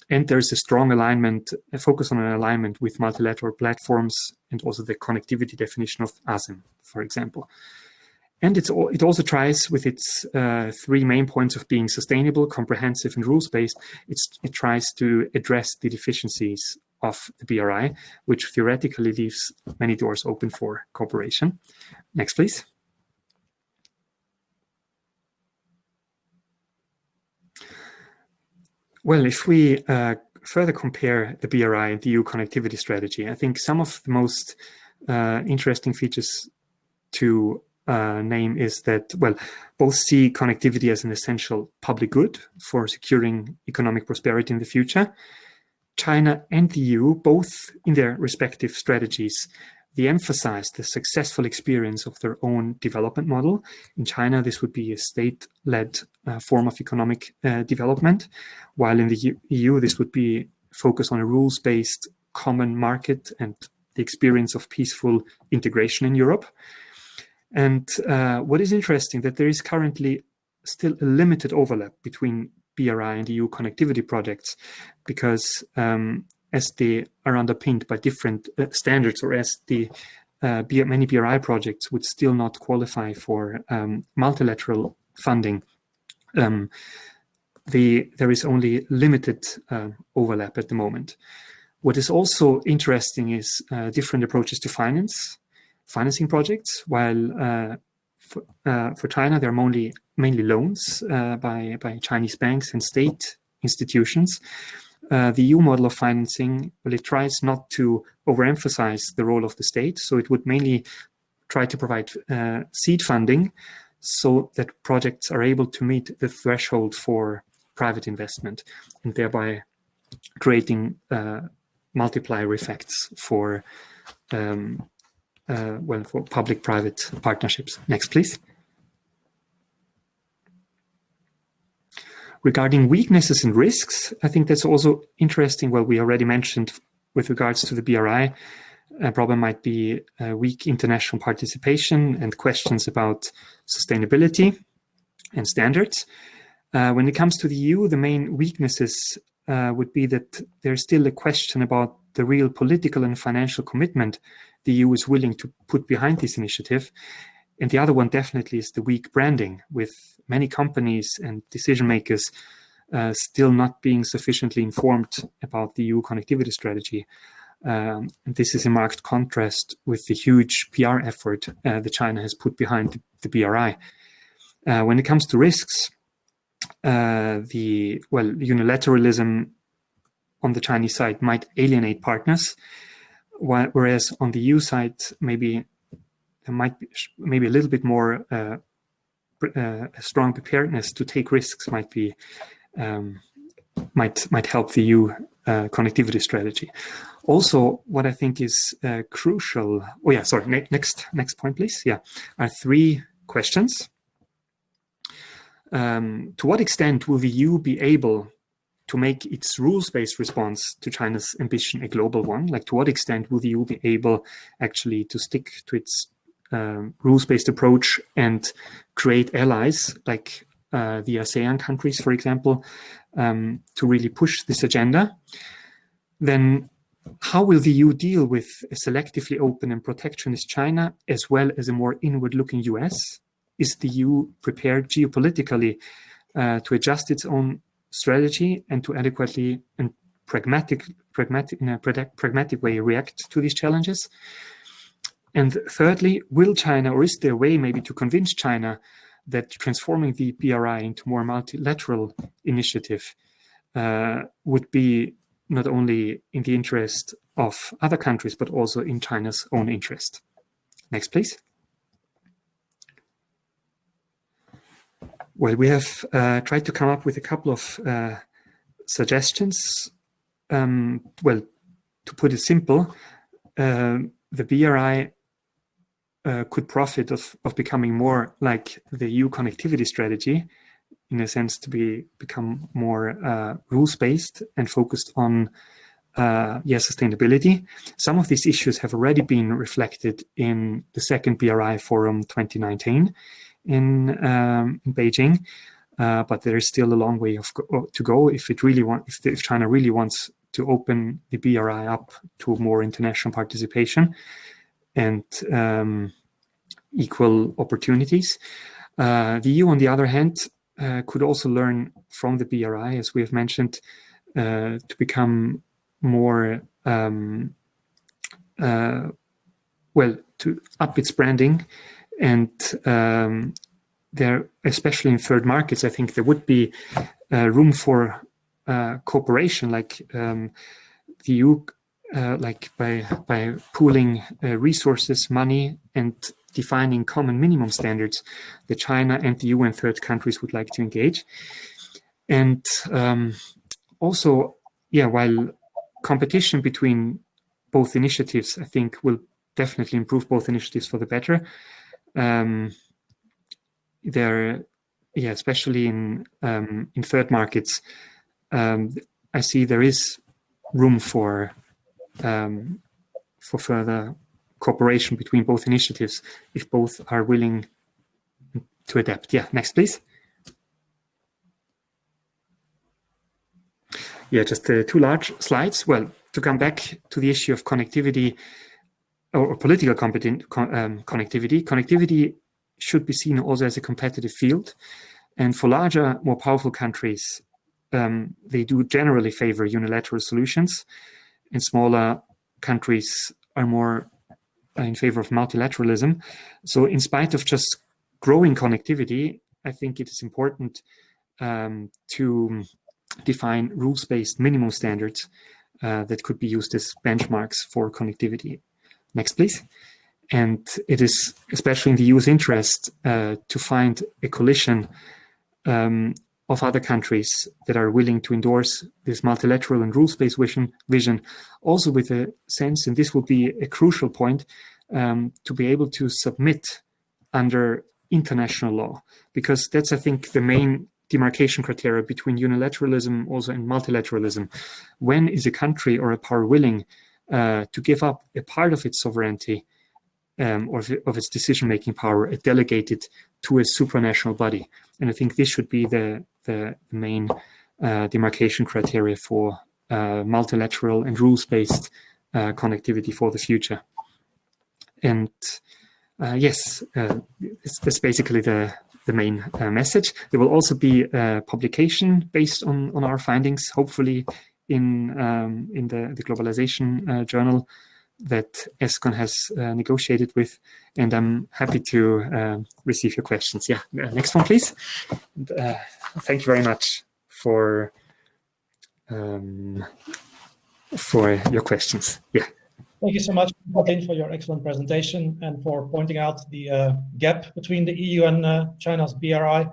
And there's a strong alignment, a focus on an alignment with multilateral platforms and also the connectivity definition of ASEAN, for example. And it also tries, with its 3 main points of being sustainable, comprehensive, and rules-based, it tries to address the deficiencies of the BRI, which theoretically leaves many doors open for cooperation. Next, please. Well, if we further compare the BRI and the EU connectivity strategy, I think some of the most interesting features to name is that, well, both see connectivity as an essential public good for securing economic prosperity in the future. China and the EU, both in their respective strategies, they emphasize the successful experience of their own development model. In China, this would be a state-led form of economic development, while in the EU, this would be focused on a rules-based common market and the experience of peaceful integration in Europe. And what is interesting, that there is currently still a limited overlap between BRI and EU connectivity projects, because as they are underpinned by different standards, or as the many BRI projects would still not qualify for multilateral funding. There is only limited overlap at the moment. What is also interesting is different approaches to financing projects. While for China, there are mainly loans by Chinese banks and state institutions. The EU model of financing, well, it tries not to overemphasize the role of the state. So it would mainly try to provide seed funding so that projects are able to meet the threshold for private investment, and thereby creating multiplier effects for for public-private partnerships. Next, please. Regarding weaknesses and risks, I think that's also interesting. Well, we already mentioned with regards to the BRI, a problem might be weak international participation and questions about sustainability and standards. When it comes to the EU, the main weaknesses would be that there's still a question about the real political and financial commitment the EU is willing to put behind this initiative. And the other one definitely is the weak branding, with many companies and decision makers still not being sufficiently informed about the EU connectivity strategy. And this is in marked contrast with the huge PR effort that China has put behind the BRI. When it comes to risks, unilateralism on the Chinese side might alienate partners, whereas on the EU side, maybe there might be a little bit more a strong preparedness to take risks might help the EU connectivity strategy. Also, what I think is crucial. Oh yeah, sorry. Next point, please. Yeah, are three questions. To what extent will the EU be able to make its rules-based response to China's ambition a global one? Like, to what extent will the EU be able actually to stick to its rules-based approach and create allies like the ASEAN countries, for example, to really push this agenda? Then how will the EU deal with a selectively open and protectionist China, as well as a more inward-looking US? Is the EU prepared geopolitically to adjust its own strategy and to adequately and pragmatic way react to these challenges? And thirdly, will China, or is there a way maybe to convince China that transforming the BRI into more multilateral initiative would be not only in the interest of other countries, but also in China's own interest? Next, please. Well, we have tried to come up with a couple of suggestions. Well, to put it simple, the BRI could profit of becoming more like the EU connectivity strategy, in a sense to become more rules-based and focused on sustainability. Some of these issues have already been reflected in the second BRI Forum 2019 in Beijing, but there is still a long way to go if China really wants to open the BRI up to more international participation and equal opportunities. The EU, on the other hand, could also learn from the BRI, as we have mentioned, to become more to up its branding. And there, especially in third markets, I think there would be room for cooperation, like the EU, like by pooling resources, money, and defining common minimum standards that China and the EU and third countries would like to engage. And also, while competition between both initiatives, I think, will definitely improve both initiatives for the better. Especially in third markets, I see there is room for further cooperation between both initiatives if both are willing to adapt. Yeah, next, please. Yeah, just two large slides. Well, to come back to the issue of connectivity, or political connectivity. Connectivity should be seen also as a competitive field. And for larger, more powerful countries, they do generally favor unilateral solutions, and smaller countries are more in favor of multilateralism. So in spite of just growing connectivity, I think it is important to define rules-based minimum standards that could be used as benchmarks for connectivity. Next, please. And it is especially in the EU's interest to find a coalition of other countries that are willing to endorse this multilateral and rules-based vision, also with a sense, and this will be a crucial point, to be able to submit under international law, because that's, I think, the main demarcation criteria between unilateralism also and multilateralism. When is a country or a power willing to give up a part of its sovereignty or of its decision-making power, delegated to a supranational body? And I think this should be the main demarcation criteria for multilateral and rules-based connectivity for the future. And yes, that's basically the main message. There will also be a publication based on our findings, hopefully in the globalization journal that AESCON has negotiated with, and I'm happy to receive your questions. Yeah, next one, please. Thank you very much for your questions. Yeah. Thank you so much, Martin, for your excellent presentation and for pointing out the gap between the EU and China's BRI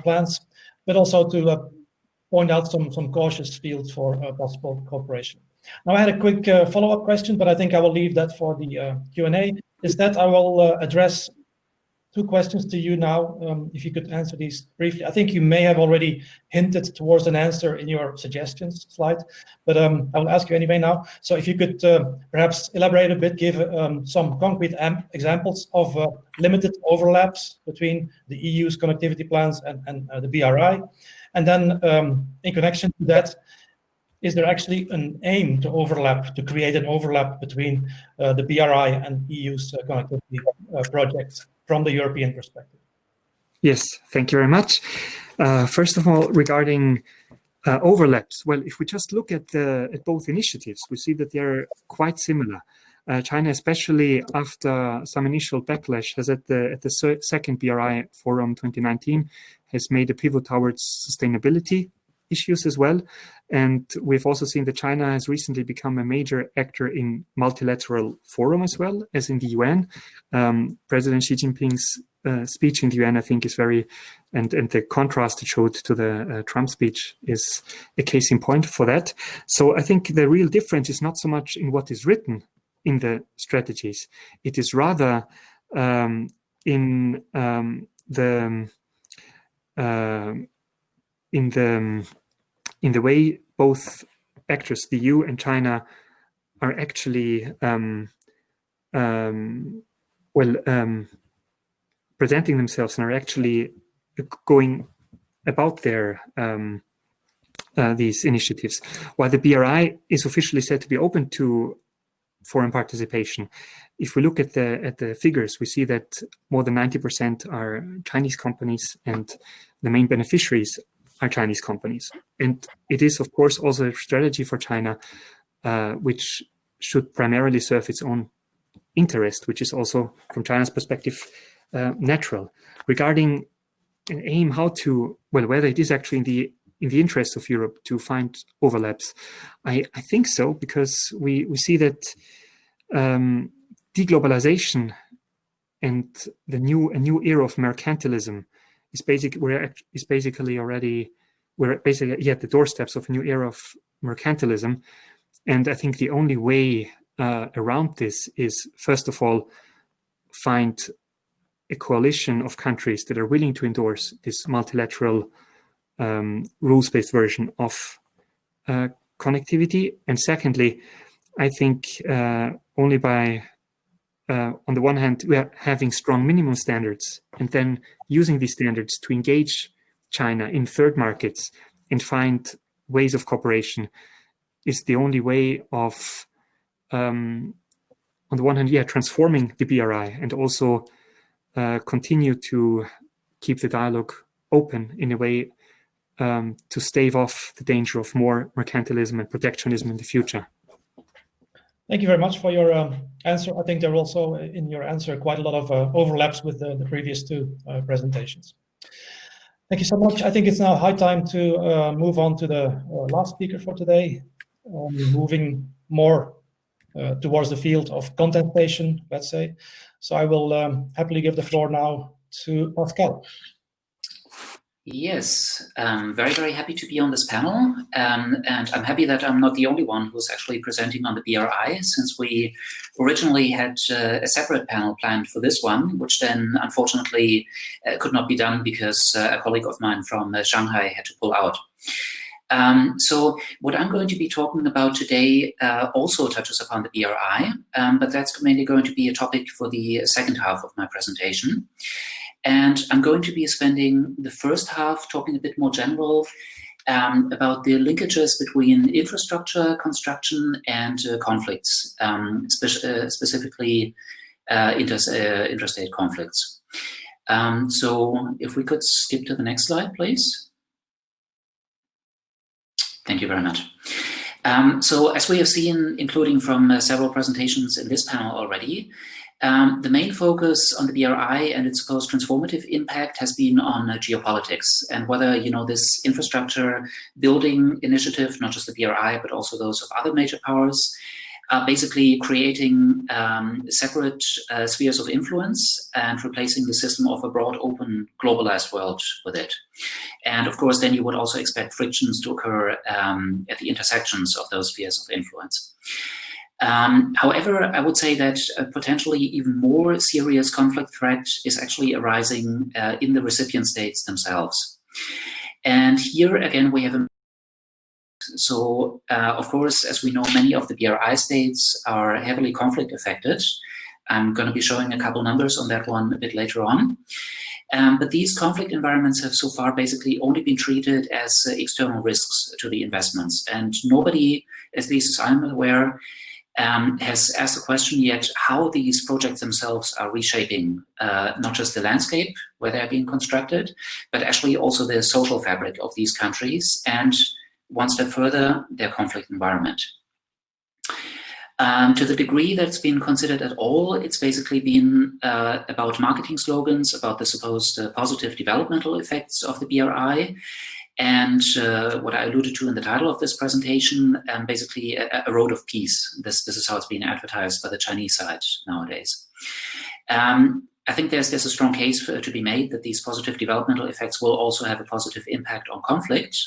plans, but also to point out some cautious fields for possible cooperation. Now, I had a quick follow-up question, but I think I will leave that for the Q&A. Is that I will address two questions to you now, if you could answer these briefly. I think you may have already hinted towards an answer in your suggestions slide, but I will ask you anyway now. So if you could perhaps elaborate a bit, give some concrete examples of limited overlaps between the EU's connectivity plans and the BRI. And then in connection to that, is there actually an aim to create an overlap between the BRI and EU's connectivity projects from the European perspective? Yes, thank you very much. First of all, regarding overlaps, well, if we just look at both initiatives, we see that they're quite similar. China, especially after some initial backlash, has at the second BRI Forum 2019, has made a pivot towards sustainability issues as well. And we've also seen that China has recently become a major actor in multilateral forum as well as in the UN. President Xi Jinping's speech in the UN, I think, is very, and the contrast it showed to the Trump speech is a case in point for that. So I think the real difference is not so much in what is written in the strategies. It is rather in the way both actors, the EU and China, are actually presenting themselves and are actually going about their these initiatives. While the BRI is officially said to be open to foreign participation, if we look at the figures, we see that more than 90% are Chinese companies, and the main beneficiaries are Chinese companies. And it is, of course, also a strategy for China, which should primarily serve its own interest, which is also, from China's perspective, natural. Regarding an aim whether it is actually in the interest of Europe to find overlaps, I think so, because we see that deglobalization and a new era of mercantilism is basically already, we're basically at the doorsteps of a new era of mercantilism. And I think the only way around this is, first of all, find a coalition of countries that are willing to endorse this multilateral rules-based version of connectivity. And secondly, I think only by, on the one hand, we are having strong minimum standards and then using these standards to engage China in third markets and find ways of cooperation is the only way of on the one hand, transforming the BRI and also continue to keep the dialogue open in a way to stave off the danger of more mercantilism and protectionism in the future. Thank you very much for your answer. I think there are also in your answer quite a lot of overlaps with the previous two presentations. Thank you so much. I think it's now high time to move on to the last speaker for today, moving more towards the field of contentation, let's say. So I will happily give the floor now to Pascal. Yes, very, very happy to be on this panel. And I'm happy that I'm not the only one who's actually presenting on the BRI, since we originally had a separate panel planned for this one, which then unfortunately could not be done because a colleague of mine from Shanghai had to pull out. So what I'm going to be talking about today also touches upon the BRI, but that's mainly going to be a topic for the second half of my presentation. And I'm going to be spending the first half talking a bit more general about the linkages between infrastructure construction and conflicts, specifically interstate conflicts. So if we could skip to the next slide, please. Thank you very much. So as we have seen, including from several presentations in this panel already, the main focus on the BRI and its supposed transformative impact has been on geopolitics, and whether this infrastructure building initiative, not just the BRI but also those of other major powers, are basically creating separate spheres of influence and replacing the system of a broad, open, globalized world with it. And of course, then you would also expect frictions to occur at the intersections of those spheres of influence. However, I would say that a potentially even more serious conflict threat is actually arising in the recipient states themselves. And here again, we have a of course, as we know, many of the BRI states are heavily conflict affected. I'm going to be showing a couple numbers on that one a bit later on. But these conflict environments have so far basically only been treated as external risks to the investments. And nobody, at least as I'm aware, has asked the question yet how these projects themselves are reshaping not just the landscape where they're being constructed, but actually also the social fabric of these countries, and one step further, their conflict environment. To the degree that's been considered at all, it's basically been about marketing slogans, about the supposed positive developmental effects of the BRI, and what I alluded to in the title of this presentation, basically a road of peace. This is how it's being advertised by the Chinese side nowadays. I think there's a strong case to be made that these positive developmental effects will also have a positive impact on conflict.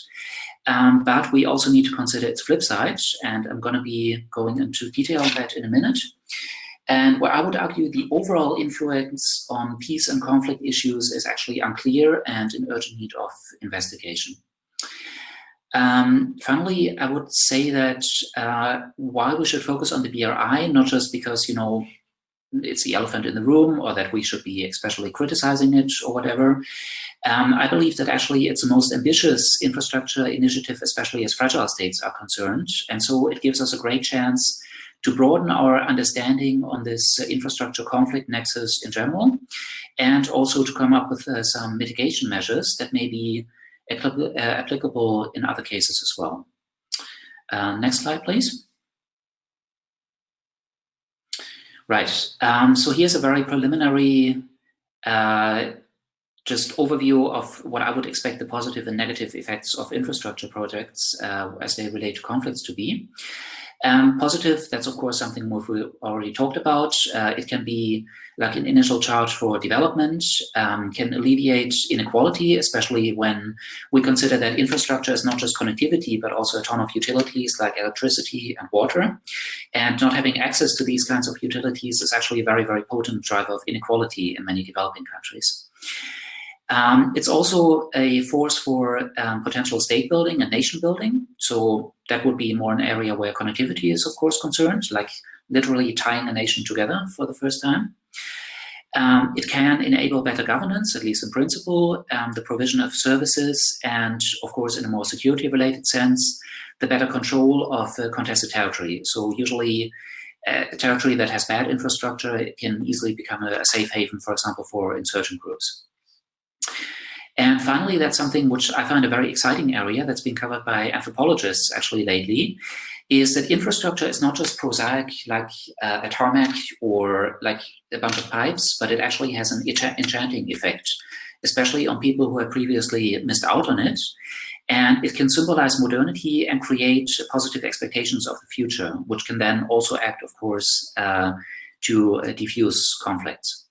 But we also need to consider its flip side, and I'm going to be going into detail on that in a minute. And where I would argue the overall influence on peace and conflict issues is actually unclear and in urgent need of investigation. Finally, I would say that while we should focus on the BRI, not just because, it's the elephant in the room, or that we should be especially criticizing it or whatever, I believe that actually it's the most ambitious infrastructure initiative, especially as fragile states are concerned. And so it gives us a great chance to broaden our understanding on this infrastructure conflict nexus in general, and also to come up with some mitigation measures that may be applicable in other cases as well. Next slide, please. Right, so here's a very preliminary just overview of what I would expect the positive and negative effects of infrastructure projects as they relate to conflicts to be. Positive, that's of course something we've already talked about. It can be like an initial charge for development, can alleviate inequality, especially when we consider that infrastructure is not just connectivity, but also a ton of utilities like electricity and water. And not having access to these kinds of utilities is actually a very, very potent driver of inequality in many developing countries. It's also a force for potential state building and nation building. So that would be more an area where connectivity is, of course, concerned, like literally tying a nation together for the first time. It can enable better governance, at least in principle, the provision of services, and, of course, in a more security-related sense, the better control of contested territory. So usually a territory that has bad infrastructure, it can easily become a safe haven, for example, for insurgent groups. And finally, that's something which I find a very exciting area that's been covered by anthropologists actually lately, is that infrastructure is not just prosaic like a tarmac or like a bunch of pipes, but it actually has an enchanting effect, especially on people who have previously missed out on it. And it can symbolize modernity and create positive expectations of the future, which can then also act, of course, to diffuse conflicts.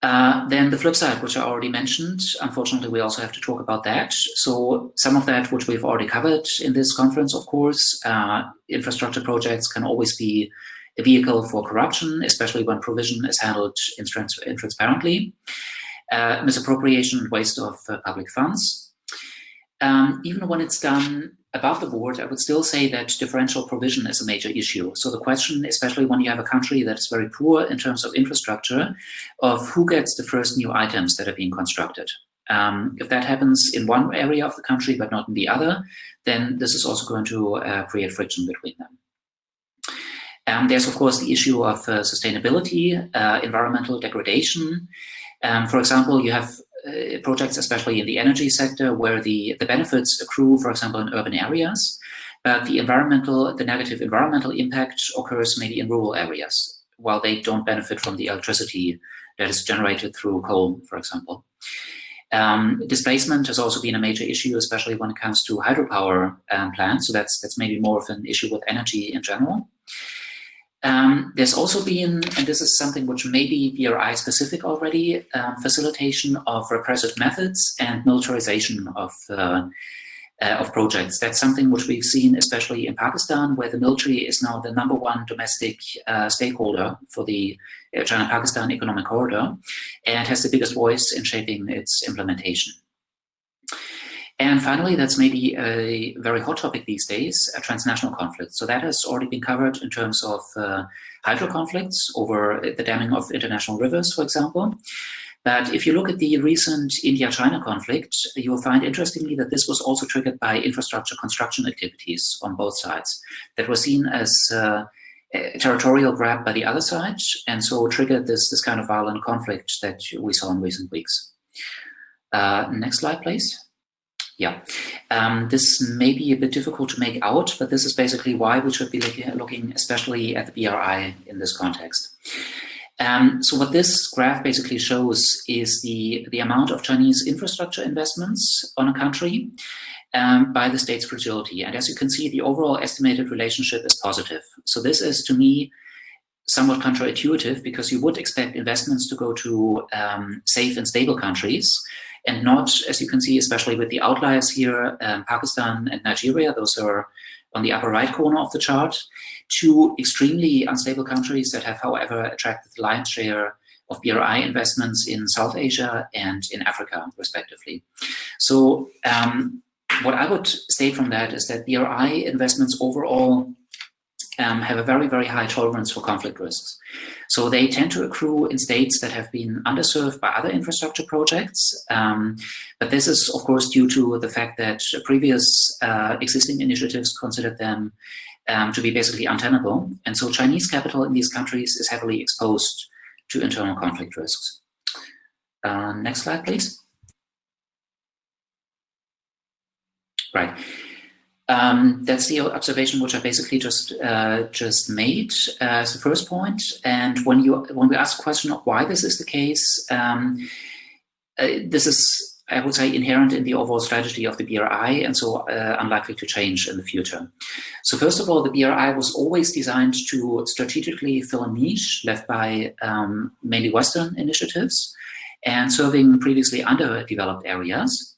Then the flip side, which I already mentioned, unfortunately, we also have to talk about that. So some of that, which we've already covered in this conference, of course, infrastructure projects can always be a vehicle for corruption, especially when provision is handled intransparently, misappropriation and waste of public funds. Even when it's done above the board, I would still say that differential provision is a major issue. So the question, especially when you have a country that is very poor in terms of infrastructure, of who gets the first new items that are being constructed. If that happens in one area of the country but not in the other, then this is also going to create friction between them. There's, of course, the issue of sustainability, environmental degradation. For example, you have projects, especially in the energy sector, where the benefits accrue, for example, in urban areas, but the negative environmental impact occurs maybe in rural areas, while they don't benefit from the electricity that is generated through coal, for example. Displacement has also been a major issue, especially when it comes to hydropower plants. So that's maybe more of an issue with energy in general. There's also been, and this is something which may be BRI specific already, facilitation of repressive methods and militarization of projects. That's something which we've seen, especially in Pakistan, where the military is now the #1 domestic stakeholder for the China-Pakistan Economic Corridor and has the biggest voice in shaping its implementation. And finally, that's maybe a very hot topic these days, a transnational conflict. So that has already been covered in terms of hydro conflicts over the damming of international rivers, for example. But if you look at the recent India-China conflict, you will find interestingly that this was also triggered by infrastructure construction activities on both sides that were seen as a territorial grab by the other side, and so triggered this kind of violent conflict that we saw in recent weeks. Next slide, please. Yeah, this may be a bit difficult to make out, but this is basically why we should be looking especially at the BRI in this context. So what this graph basically shows is the amount of Chinese infrastructure investments on a country by the state's fragility. And as you can see, the overall estimated relationship is positive. So this is, to me, somewhat counterintuitive, because you would expect investments to go to safe and stable countries, and not, as you can see, especially with the outliers here, Pakistan and Nigeria, those are on the upper right corner of the chart, two extremely unstable countries that have, however, attracted the lion's share of BRI investments in South Asia and in Africa, respectively. So what I would state from that is that BRI investments overall have a very, very high tolerance for conflict risks. So they tend to accrue in states that have been underserved by other infrastructure projects. But this is, of course, due to the fact that previous existing initiatives considered them to be basically untenable. And so Chinese capital in these countries is heavily exposed to internal conflict risks. Next slide, please. Right. That's the observation which I basically just made as the first point. And when we ask the question of why this is the case, this is, I would say, inherent in the overall strategy of the BRI, and so unlikely to change in the future. So first of all, the BRI was always designed to strategically fill a niche left by mainly Western initiatives and serving previously underdeveloped areas.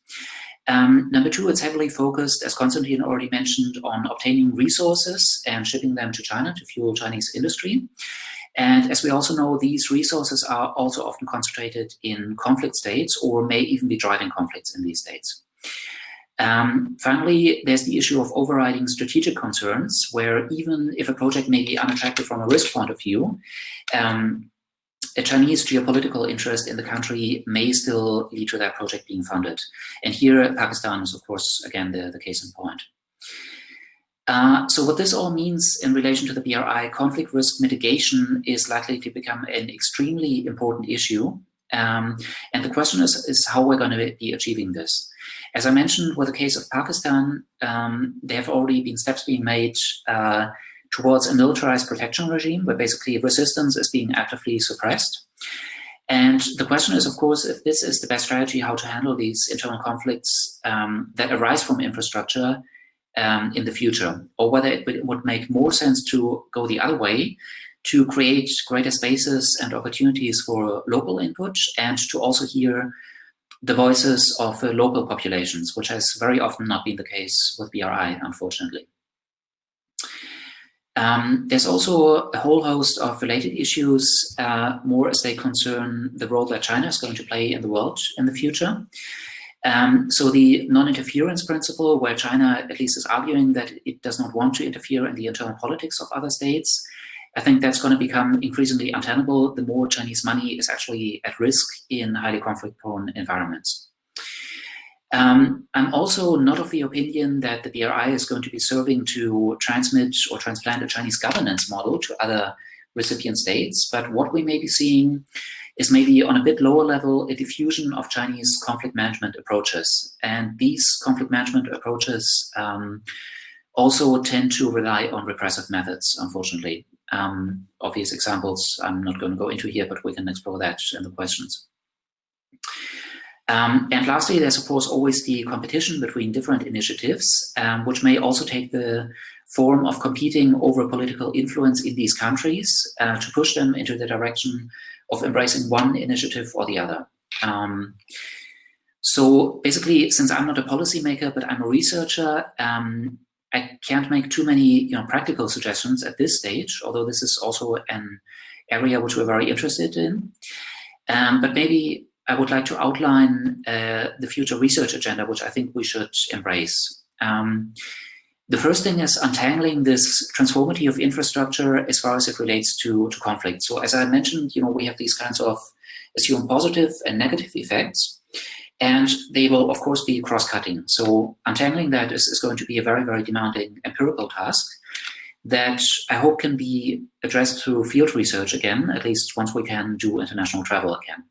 Number two, it's heavily focused, as Constantine already mentioned, on obtaining resources and shipping them to China to fuel Chinese industry. And as we also know, these resources are also often concentrated in conflict states or may even be driving conflicts in these states. Finally, there's the issue of overriding strategic concerns, where even if a project may be unattractive from a risk point of view, a Chinese geopolitical interest in the country may still lead to that project being funded. And here, Pakistan is, of course, again, the case in point. So what this all means in relation to the BRI, conflict risk mitigation is likely to become an extremely important issue. And the question is how we're going to be achieving this. As I mentioned, with the case of Pakistan, there have already been steps being made towards a militarized protection regime, where basically resistance is being actively suppressed. And the question is, of course, if this is the best strategy, how to handle these internal conflicts that arise from infrastructure in the future, or whether it would make more sense to go the other way, to create greater spaces and opportunities for local input, and to also hear the voices of local populations, which has very often not been the case with BRI, unfortunately. There's also a whole host of related issues, more as they concern the role that China is going to play in the world in the future. So the non-interference principle, where China at least is arguing that it does not want to interfere in the internal politics of other states, I think that's going to become increasingly untenable the more Chinese money is actually at risk in highly conflict-prone environments. I'm also not of the opinion that the BRI is going to be serving to transmit or transplant a Chinese governance model to other recipient states, but what we may be seeing is maybe on a bit lower level a diffusion of Chinese conflict management approaches. And these conflict management approaches also tend to rely on repressive methods, unfortunately. Obvious examples I'm not going to go into here, but we can explore that in the questions. And lastly, there's of course always the competition between different initiatives, which may also take the form of competing over political influence in these countries to push them into the direction of embracing one initiative or the other. So basically, since I'm not a policymaker, but I'm a researcher, I can't make too many practical suggestions at this stage, although this is also an area which we're very interested in. But maybe I would like to outline the future research agenda, which I think we should embrace. The first thing is untangling this transformity of infrastructure as far as it relates to conflict. So as I mentioned, we have these kinds of assumed positive and negative effects, and they will of course be cross-cutting. So untangling that is going to be a very, very demanding empirical task that I hope can be addressed through field research again, at least once we can do international travel again.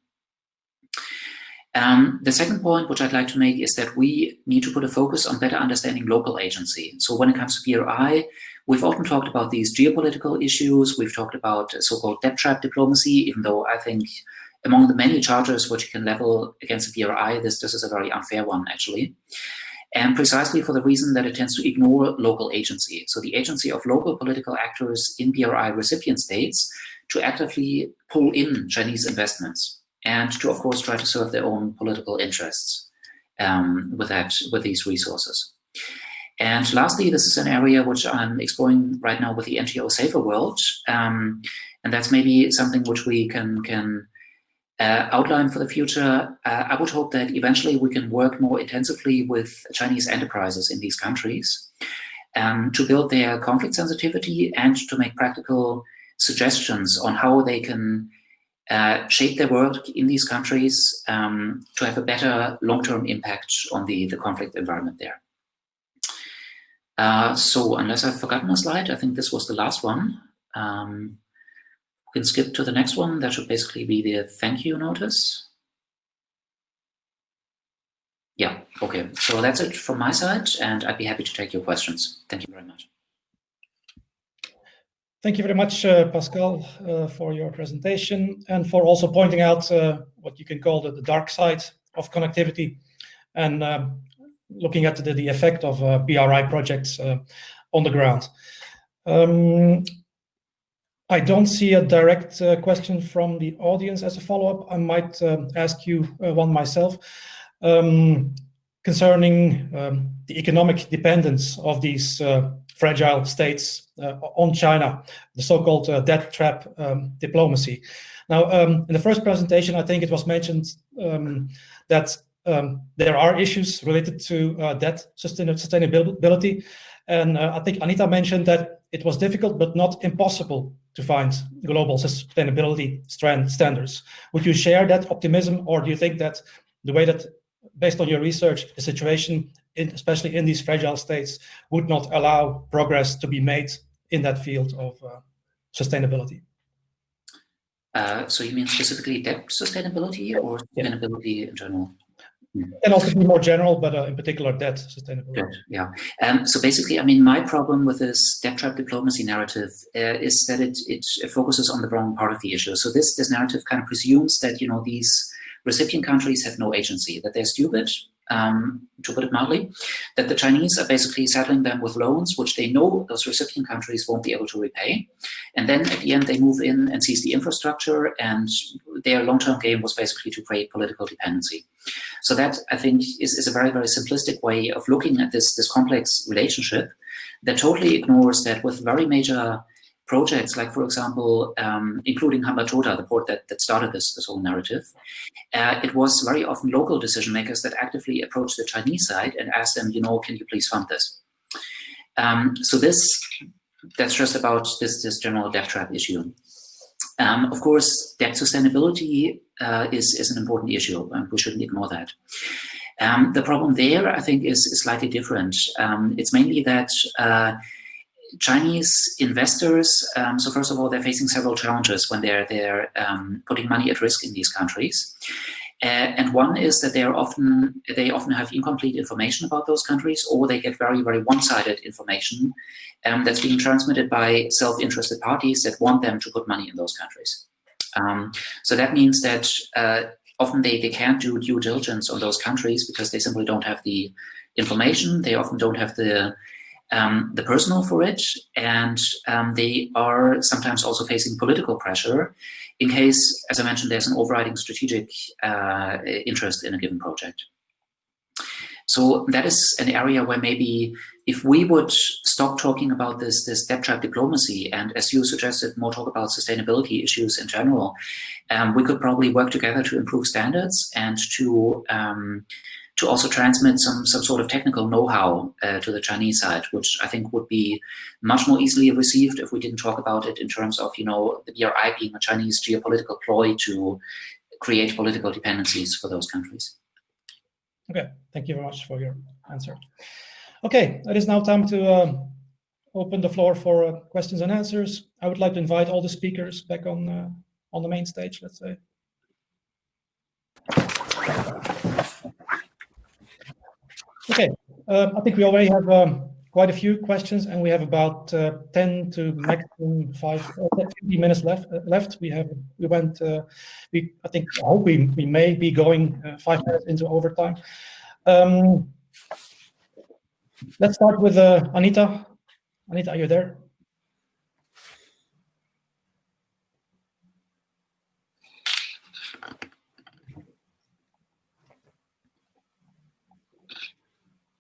The second point which I'd like to make is that we need to put a focus on better understanding local agency. So when it comes to BRI, we've often talked about these geopolitical issues. We've talked about so-called debt trap diplomacy, even though I think among the many charges which you can level against the BRI, this is a very unfair one, actually. And precisely for the reason that it tends to ignore local agency. So the agency of local political actors in BRI recipient states to actively pull in Chinese investments, and to, of course, try to serve their own political interests with these resources. And lastly, this is an area which I'm exploring right now with the NGO Safer World, and that's maybe something which we can outline for the future. I would hope that eventually we can work more intensively with Chinese enterprises in these countries to build their conflict sensitivity and to make practical suggestions on how they can shape their work in these countries to have a better long-term impact on the conflict environment there. So unless I've forgotten a slide, I think this was the last one. We can skip to the next one. That should basically be the thank you notice. Yeah, okay. So that's it from my side, and I'd be happy to take your questions. Thank you very much. Thank you very much, Pascal, for your presentation and for also pointing out what you can call the dark side of connectivity and looking at the effect of BRI projects on the ground. I don't see a direct question from the audience as a follow-up. I might ask you one myself concerning the economic dependence of these fragile states on China, the so-called debt trap diplomacy. Now, in the first presentation, I think it was mentioned that there are issues related to debt sustainability. And I think Anita mentioned that it was difficult but not impossible to find global sustainability standards. Would you share that optimism, or do you think that the way that, based on your research, the situation especially in these fragile states, would not allow progress to be made in that field of sustainability. So you mean specifically debt sustainability or sustainability in general? And also be more general, but in particular debt sustainability. Good, yeah. So basically, I mean, my problem with this debt trap diplomacy narrative is that it focuses on the wrong part of the issue. So this narrative kind of presumes that, you know, these recipient countries have no agency, that they're stupid, to put it mildly, that the Chinese are basically saddling them with loans, which they know those recipient countries won't be able to repay. And then at the end, they move in and seize the infrastructure, and their long-term game was basically to create political dependency. So that, I think, is a very, very simplistic way of looking at this complex relationship that totally ignores that with very major projects, like, for example, including Hambantota, the port that started this whole narrative, it was very often local decision makers that actively approached the Chinese side and asked them, you know, can you please fund this? So that's just about this general debt trap issue. Of course, debt sustainability is an important issue, and we shouldn't ignore that. The problem there, I think, is slightly different. It's mainly that Chinese investors, so first of all, they're facing several challenges when they're putting money at risk in these countries. And one is that they often have incomplete information about those countries, or they get very, very one-sided information that's being transmitted by self-interested parties that want them to put money in those countries. So that means that often they can't do due diligence on those countries because they simply don't have the information. They often don't have the personnel for it, and they are sometimes also facing political pressure in case, as I mentioned, there's an overriding strategic interest in a given project. So that is an area where maybe if we would stop talking about this debt trap diplomacy, and as you suggested, more talk about sustainability issues in general, we could probably work together to improve standards and to also transmit some sort of technical know-how to the Chinese side, which I think would be much more easily received if we didn't talk about it in terms of, you know, the BRI being a Chinese geopolitical ploy to create political dependencies for those countries. Okay, thank you very much for your answer. Okay, it is now time to open the floor for questions and answers. I would like to invite all the speakers back on the main stage, let's say. Okay, I think we already have quite a few questions, and we have about 10 to maximum 50 minutes left. I hope we may be going 5 minutes into overtime. Let's start with Anita. Anita, are you there?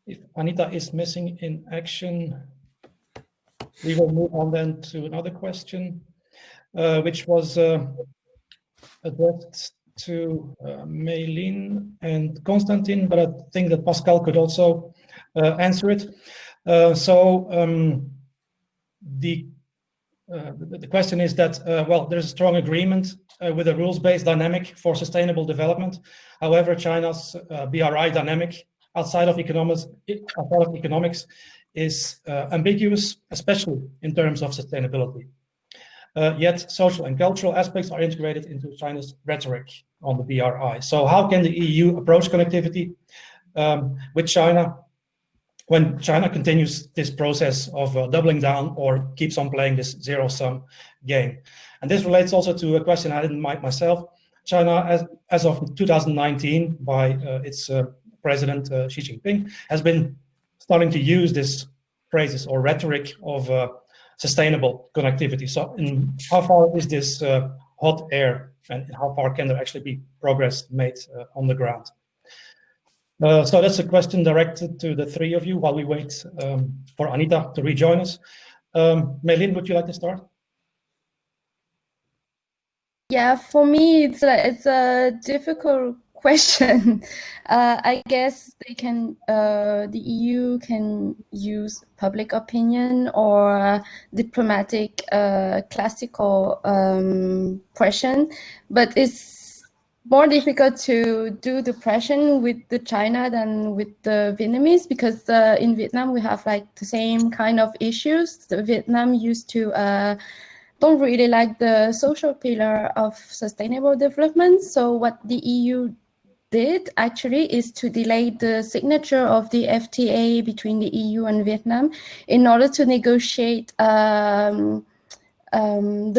If Anita is missing in action, we will move on then to another question, which was addressed to Meï-Line and Constantin, but I think that Pascal could also answer it. The question is that, well, there's a strong agreement with a rules-based dynamic for sustainable development. However, China's BRI dynamic outside of economics is ambiguous, especially in terms of sustainability. Yet social and cultural aspects are integrated into China's rhetoric on the BRI. So how can the EU approach connectivity with China when China continues this process of doubling down or keeps on playing this zero-sum game? And this relates also to a question I didn't mind myself. China, as of 2019, by its President Xi Jinping, has been starting to use this phrases or rhetoric of sustainable connectivity. So how far is this hot air, and how far can there actually be progress made on the ground? So that's a question directed to the three of you while we wait for Anita to rejoin us. Meï-Line, would you like to start? Yeah, for me, it's a difficult question. I guess the EU can use public opinion or diplomatic classical pressure, but it's more difficult to do the pressure with the China than with the Vietnamese, because in Vietnam we have like the same kind of issues. The Vietnam used to don't really like the social pillar of sustainable development. So what the EU did actually is to delay the signature of the FTA between the EU and Vietnam in order to negotiate the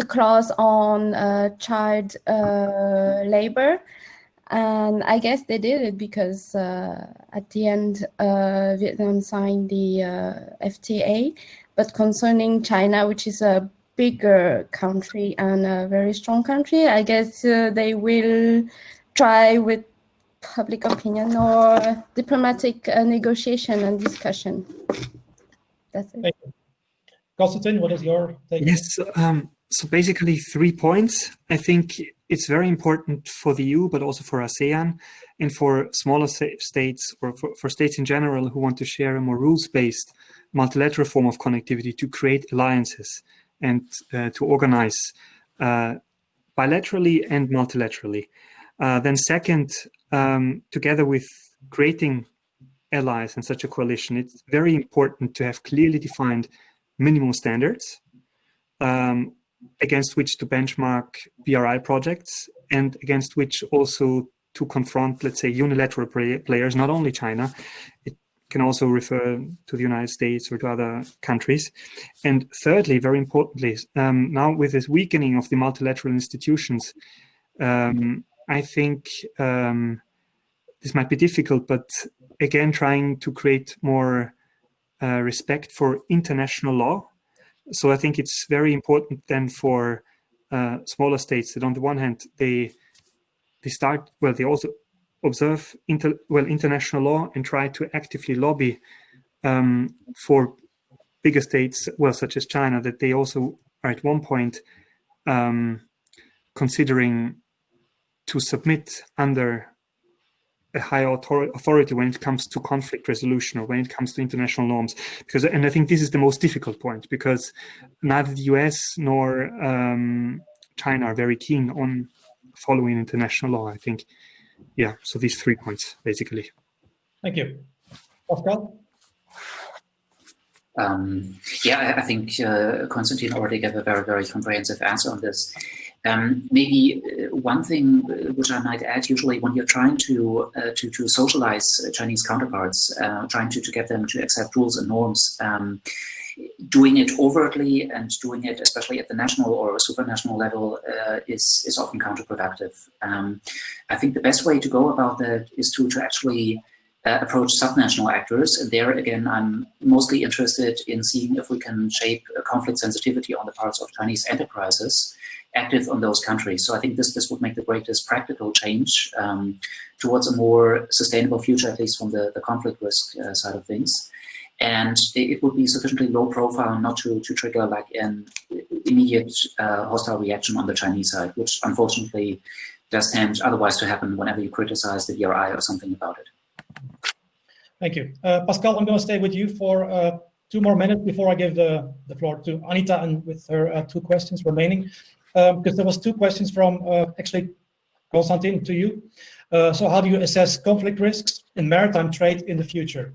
clause on child labor. And I guess they did it because at the end, Vietnam signed the FTA. But concerning China, which is a bigger country and a very strong country, I guess they will try with public opinion or diplomatic negotiation and discussion. That's it. Thank you. Constantine, what is your take? Yes, so basically 3 points. I think it's very important for the EU, but also for ASEAN and for smaller states, or for states in general who want to share a more rules-based multilateral form of connectivity, to create alliances and to organize bilaterally and multilaterally. Then second, together with creating allies in such a coalition, it's very important to have clearly defined minimum standards against which to benchmark BRI projects, and against which also to confront, let's say, unilateral players, not only China. It can also refer to the United States or to other countries. And thirdly, very importantly, now with this weakening of the multilateral institutions, I think this might be difficult, but again, trying to create more respect for international law. So I think it's very important then for smaller states that on the one hand, they also observe international law and try to actively lobby for bigger states, such as China, that they also are at one point considering to submit under a higher authority when it comes to conflict resolution or when it comes to international norms. And I think this is the most difficult point, because neither the US nor China are very keen on following international law, I think. Yeah, so these 3 points, basically. Thank you. Pascal? I think Constantine already gave a very, very comprehensive answer on this. Maybe one thing which I might add, usually when you're trying to socialize Chinese counterparts, trying to get them to accept rules and norms, doing it overtly and doing it especially at the national or supranational level is often counterproductive. I think the best way to go about that is to actually approach subnational actors. And there again, I'm mostly interested in seeing if we can shape a conflict sensitivity on the parts of Chinese enterprises active on those countries. So I think this would make the greatest practical change towards a more sustainable future, at least from the conflict risk side of things. And it would be sufficiently low profile not to trigger like an immediate hostile reaction on the Chinese side, which unfortunately does tend otherwise to happen whenever you criticize the BRI or something about it. Thank you. Pascal, I'm going to stay with you for 2 more minutes before I give the floor to Anita, and with her 2 questions remaining. Because there was 2 questions from actually Constantine to you. So how do you assess conflict risks in maritime trade in the future?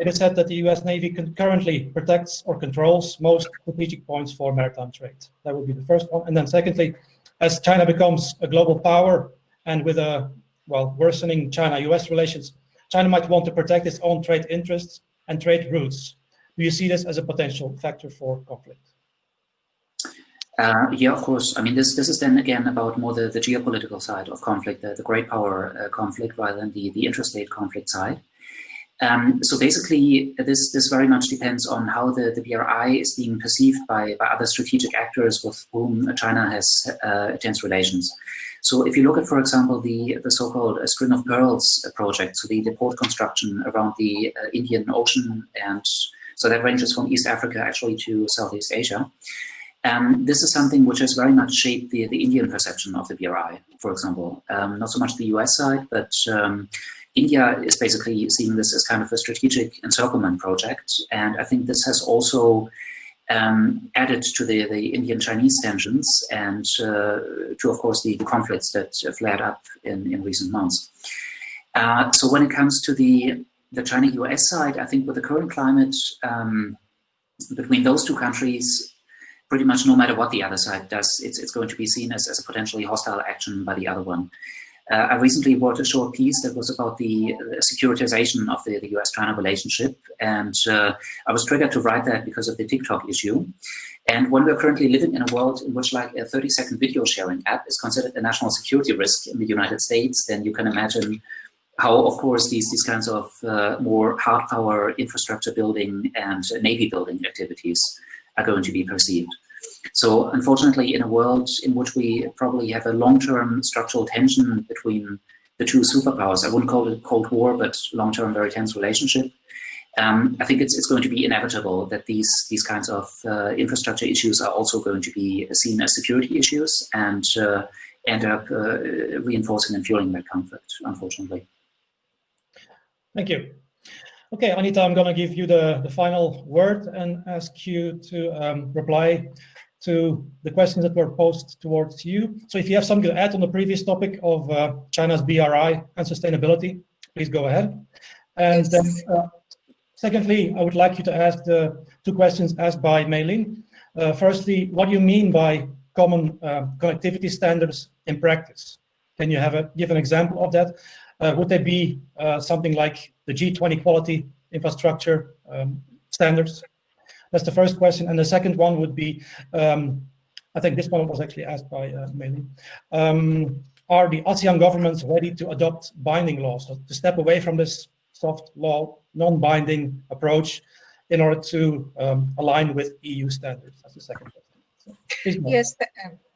It is said that the US Navy currently protects or controls most strategic points for maritime trade. That would be the first one. And then secondly, as China becomes a global power and with a worsening China-US relations, China might want to protect its own trade interests and trade routes. Do you see this as a potential factor for conflict? Yeah, of course. I mean, this is then again about more the geopolitical side of conflict, the great power conflict, rather than the interstate conflict side. So basically, this very much depends on how the BRI is being perceived by other strategic actors with whom China has tense relations. So if you look at, for example, the so-called String of Pearls project, so the port construction around the Indian Ocean, and so that ranges from East Africa actually to Southeast Asia. This is something which has very much shaped the Indian perception of the BRI, for example. Not so much the US side, but India is basically seeing this as kind of a strategic encirclement project. And I think this has also added to the Indian-Chinese tensions and to, of course, the conflicts that flared up in recent months. So when it comes to the China-US side, I think with the current climate between those two countries, pretty much no matter what the other side does, it's going to be seen as a potentially hostile action by the other one. I recently wrote a short piece that was about the securitization of the US-China relationship, and I was triggered to write that because of the TikTok issue. And when we're currently living in a world in which like a 30-second video sharing app is considered a national security risk in the United States, then you can imagine how, of course, these kinds of more hard power infrastructure building and navy building activities are going to be perceived. So unfortunately, in a world in which we probably have a long-term structural tension between the two superpowers, I wouldn't call it Cold War, but long-term very tense relationship, I think it's going to be inevitable that these kinds of infrastructure issues are also going to be seen as security issues and end up reinforcing and fueling that conflict, unfortunately. Thank you. Okay, Anita, I'm going to give you the final word and ask you to reply to the questions that were posed towards you. So if you have something to add on the previous topic of China's BRI and sustainability, please go ahead. And then, secondly, I would like you to ask the two questions asked by Meï-Line. Firstly, what do you mean by common connectivity standards in practice? Can you give an example of that? Would they be something like the G20 quality infrastructure standards? That's the first question. And the second one would be, I think this one was actually asked by Meï-Line. Are the ASEAN governments ready to adopt binding laws, so to step away from this soft law, non-binding approach in order to align with EU standards? That's the second question. So, yes,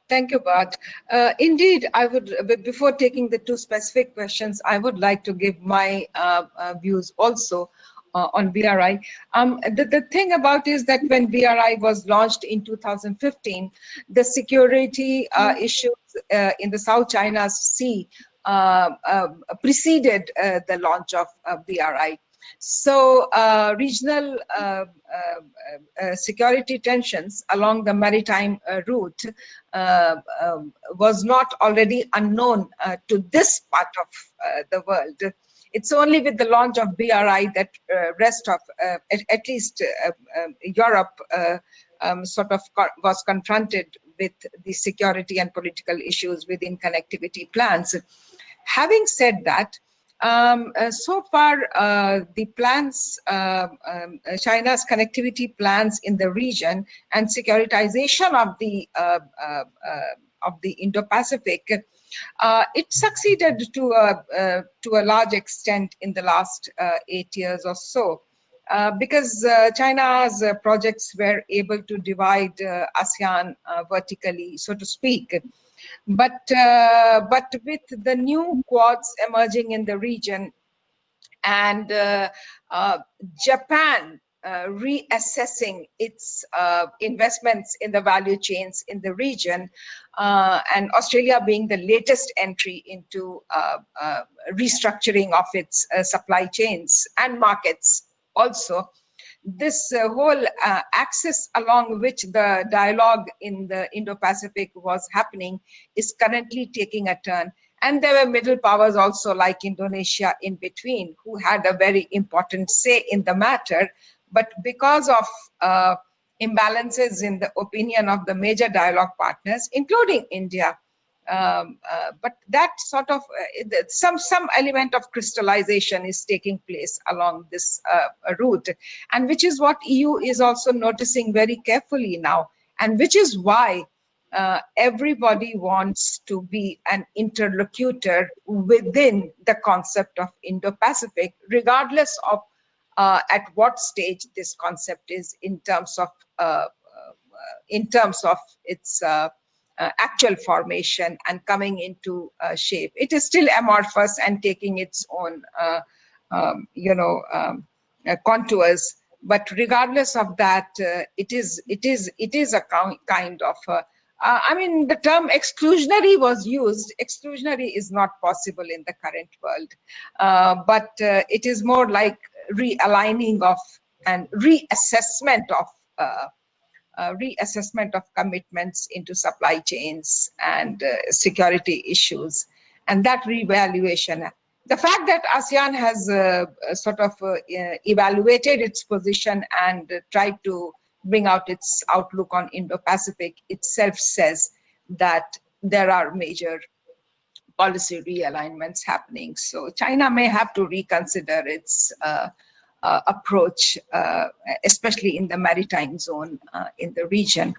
thank you, Bart. Indeed, I would, before taking the two specific questions, I would like to give my views also on BRI. The thing about is that when BRI was launched in 2015, the security issues in the South China Sea preceded the launch of BRI. So regional security tensions along the maritime route was not already unknown to this part of the world. It's only with the launch of BRI that rest of, at least Europe, sort of was confronted with the security and political issues within connectivity plans. Having said that, so far the plans, China's connectivity plans in the region and securitization of the Indo-Pacific, it succeeded to a large extent in the last 8 years or so, because China's projects were able to divide ASEAN vertically, so to speak. But with the new quads emerging in the region and Japan reassessing its investments in the value chains in the region, and Australia being the latest entry into restructuring of its supply chains and markets also, this whole axis along which the dialogue in the Indo-Pacific was happening is currently taking a turn. And there were middle powers also like Indonesia in between, who had a very important say in the matter. But because of imbalances in the opinion of the major dialogue partners, including India, but that sort of some element of crystallization is taking place along this route, and which is what EU is also noticing very carefully now, and which is why everybody wants to be an interlocutor within the concept of Indo-Pacific, regardless of at what stage this concept is in terms of its actual formation and coming into shape. It is still amorphous and taking its own, contours. But regardless of that, it is a kind of. I mean, the term exclusionary was used. Exclusionary is not possible in the current world, but it is more like realigning of and reassessment of reassessment of commitments into supply chains and security issues, and that reevaluation. The fact that ASEAN has sort of evaluated its position and tried to bring out its outlook on Indo-Pacific itself says that there are major policy realignments happening. So China may have to reconsider its approach, especially in the maritime zone in the region.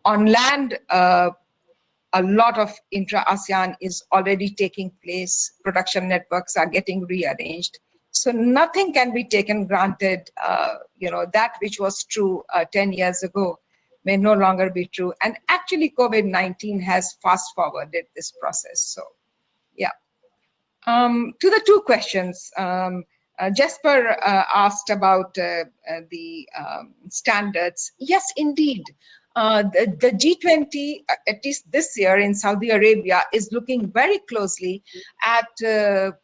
On land, a lot of intra-ASEAN is already taking place. Production networks are getting rearranged. So nothing can be taken granted. That which was true 10 years ago may no longer be true. And actually COVID-19 has fast-forwarded this process. So yeah. To the two questions, Jesper asked about the standards. Yes, indeed. The G20, at least this year in Saudi Arabia, is looking very closely at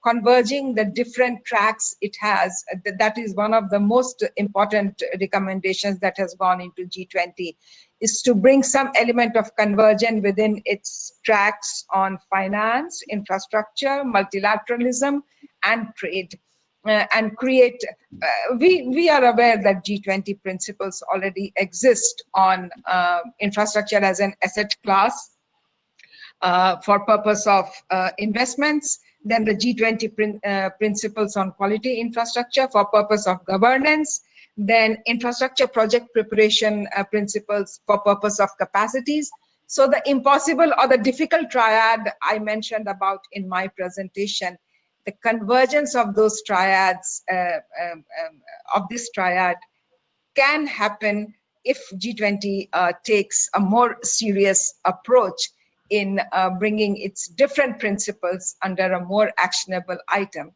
converging the different tracks it has. That is one of the most important recommendations that has gone into G20, is to bring some element of convergence within its tracks on finance, infrastructure, multilateralism, and trade. And create, we are aware that G20 principles already exist on infrastructure as an asset class for purpose of investments, then the G20 principles on quality infrastructure for purpose of governance, then infrastructure project preparation principles for purpose of capacities. So the impossible or the difficult triad I mentioned about in my presentation, the convergence of those triads, of this triad, can happen if G20 takes a more serious approach in bringing its different principles under a more actionable item.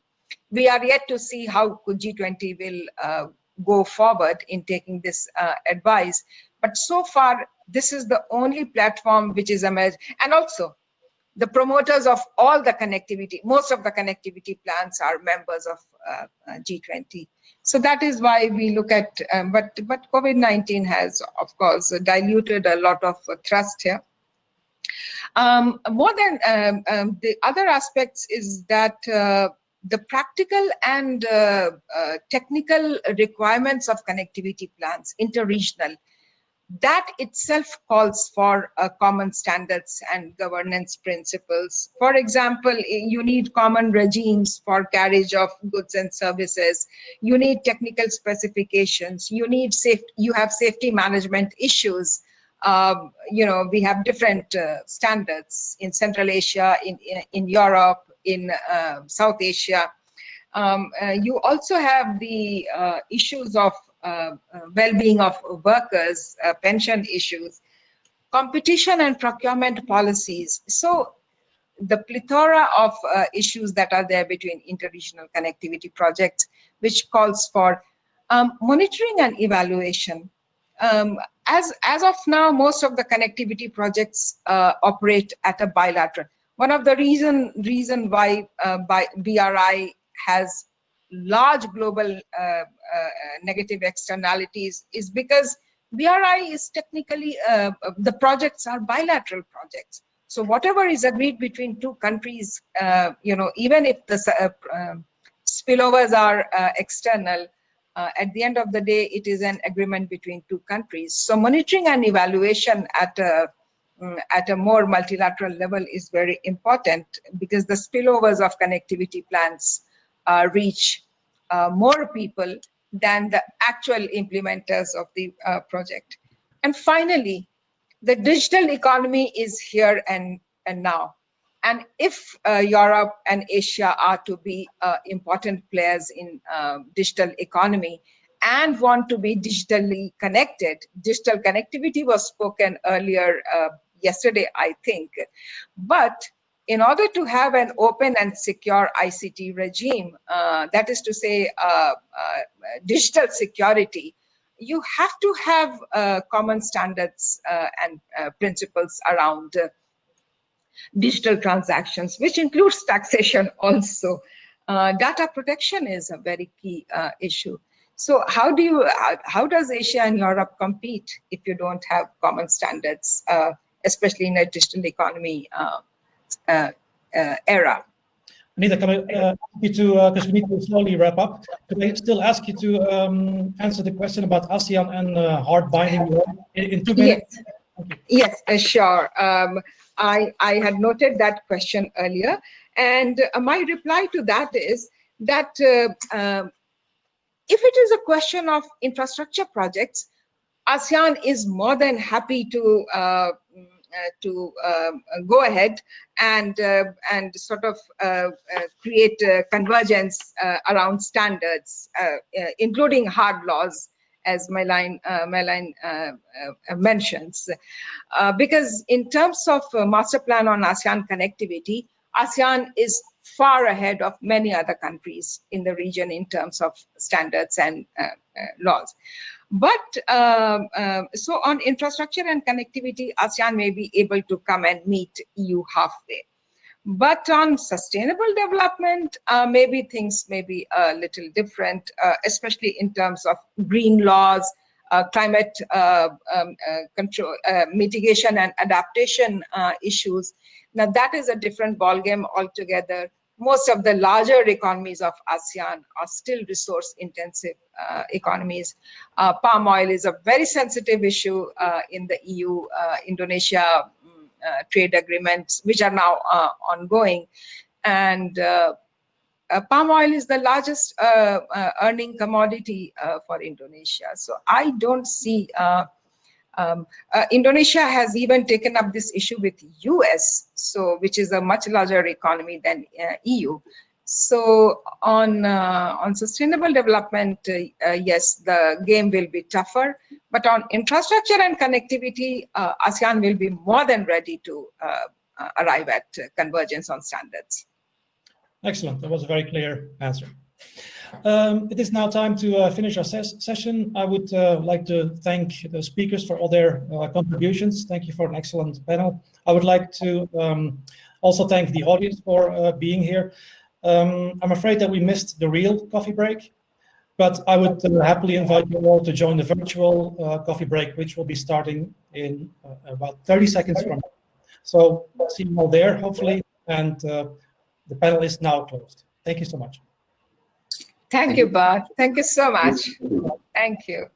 We are yet to see how G20 will go forward in taking this advice, but so far this is the only platform which is emerged. And also, the promoters of all the connectivity, most of the connectivity plans are members of G20. So that is why we look at, but COVID-19 has, of course, diluted a lot of thrust here. More than the other aspects is that the practical and technical requirements of connectivity plans, interregional, that itself calls for common standards and governance principles. For example, you need common regimes for carriage of goods and services. You need technical specifications. You need you have safety management issues. We have different standards in Central Asia, in Europe, in South Asia. You also have the issues of well-being of workers, pension issues, competition and procurement policies. So the plethora of issues that are there between interregional connectivity projects, which calls for monitoring and evaluation. As of now, most of the connectivity projects operate at a bilateral. One of the reason why BRI has large global negative externalities is because BRI is technically, the projects are bilateral projects. So whatever is agreed between two countries, even if the spillovers are external, at the end of the day, it is an agreement between two countries. So monitoring and evaluation at a more multilateral level is very important, because the spillovers of connectivity plans reach more people than the actual implementers of the project. And finally, the digital economy is here and now. And if Europe and Asia are to be important players in digital economy and want to be digitally connected, digital connectivity was spoken earlier yesterday, I think. But in order to have an open and secure ICT regime, that is to say digital security, you have to have common standards and principles around digital transactions, which includes taxation also. Data protection is a very key issue. So how does Asia and Europe compete if you don't have common standards, especially in a digital economy era? Anita, can I ask you to, because we need to slowly wrap up, could I still ask you to answer the question about ASEAN and hard binding law in 2 minutes? Yes, sure. I had noted that question earlier, and my reply to that is that if it is a question of infrastructure projects, ASEAN is more than happy to go ahead and sort of create convergence around standards, including hard laws, as Meline mentions. Because in terms of master plan on ASEAN connectivity, ASEAN is far ahead of many other countries in the region in terms of standards and laws. But so on infrastructure and connectivity, ASEAN may be able to come and meet EU halfway. But on sustainable development, maybe things may be a little different, especially in terms of green laws, climate control, mitigation and adaptation issues. Now that is a different ballgame altogether. Most of the larger economies of ASEAN are still resource-intensive economies. Palm oil is a very sensitive issue in the EU-Indonesia trade agreements, which are now ongoing. And palm oil is the largest earning commodity for Indonesia. So I don't see, Indonesia has even taken up this issue with US, so which is a much larger economy than EU. So on sustainable development, yes, the game will be tougher. But on infrastructure and connectivity, ASEAN will be more than ready to arrive at convergence on standards. Excellent. That was a very clear answer. It is now time to finish our session. I would like to thank the speakers for all their contributions. Thank you for an excellent panel. I would like to also thank the audience for being here. I'm afraid that we missed the real coffee break, but I would happily invite you all to join the virtual coffee break, which will be starting in about 30 seconds from now. So see you all there, hopefully, and the panel is now closed. Thank you so much. Thank you, Bart. Thank you so much. Thank you.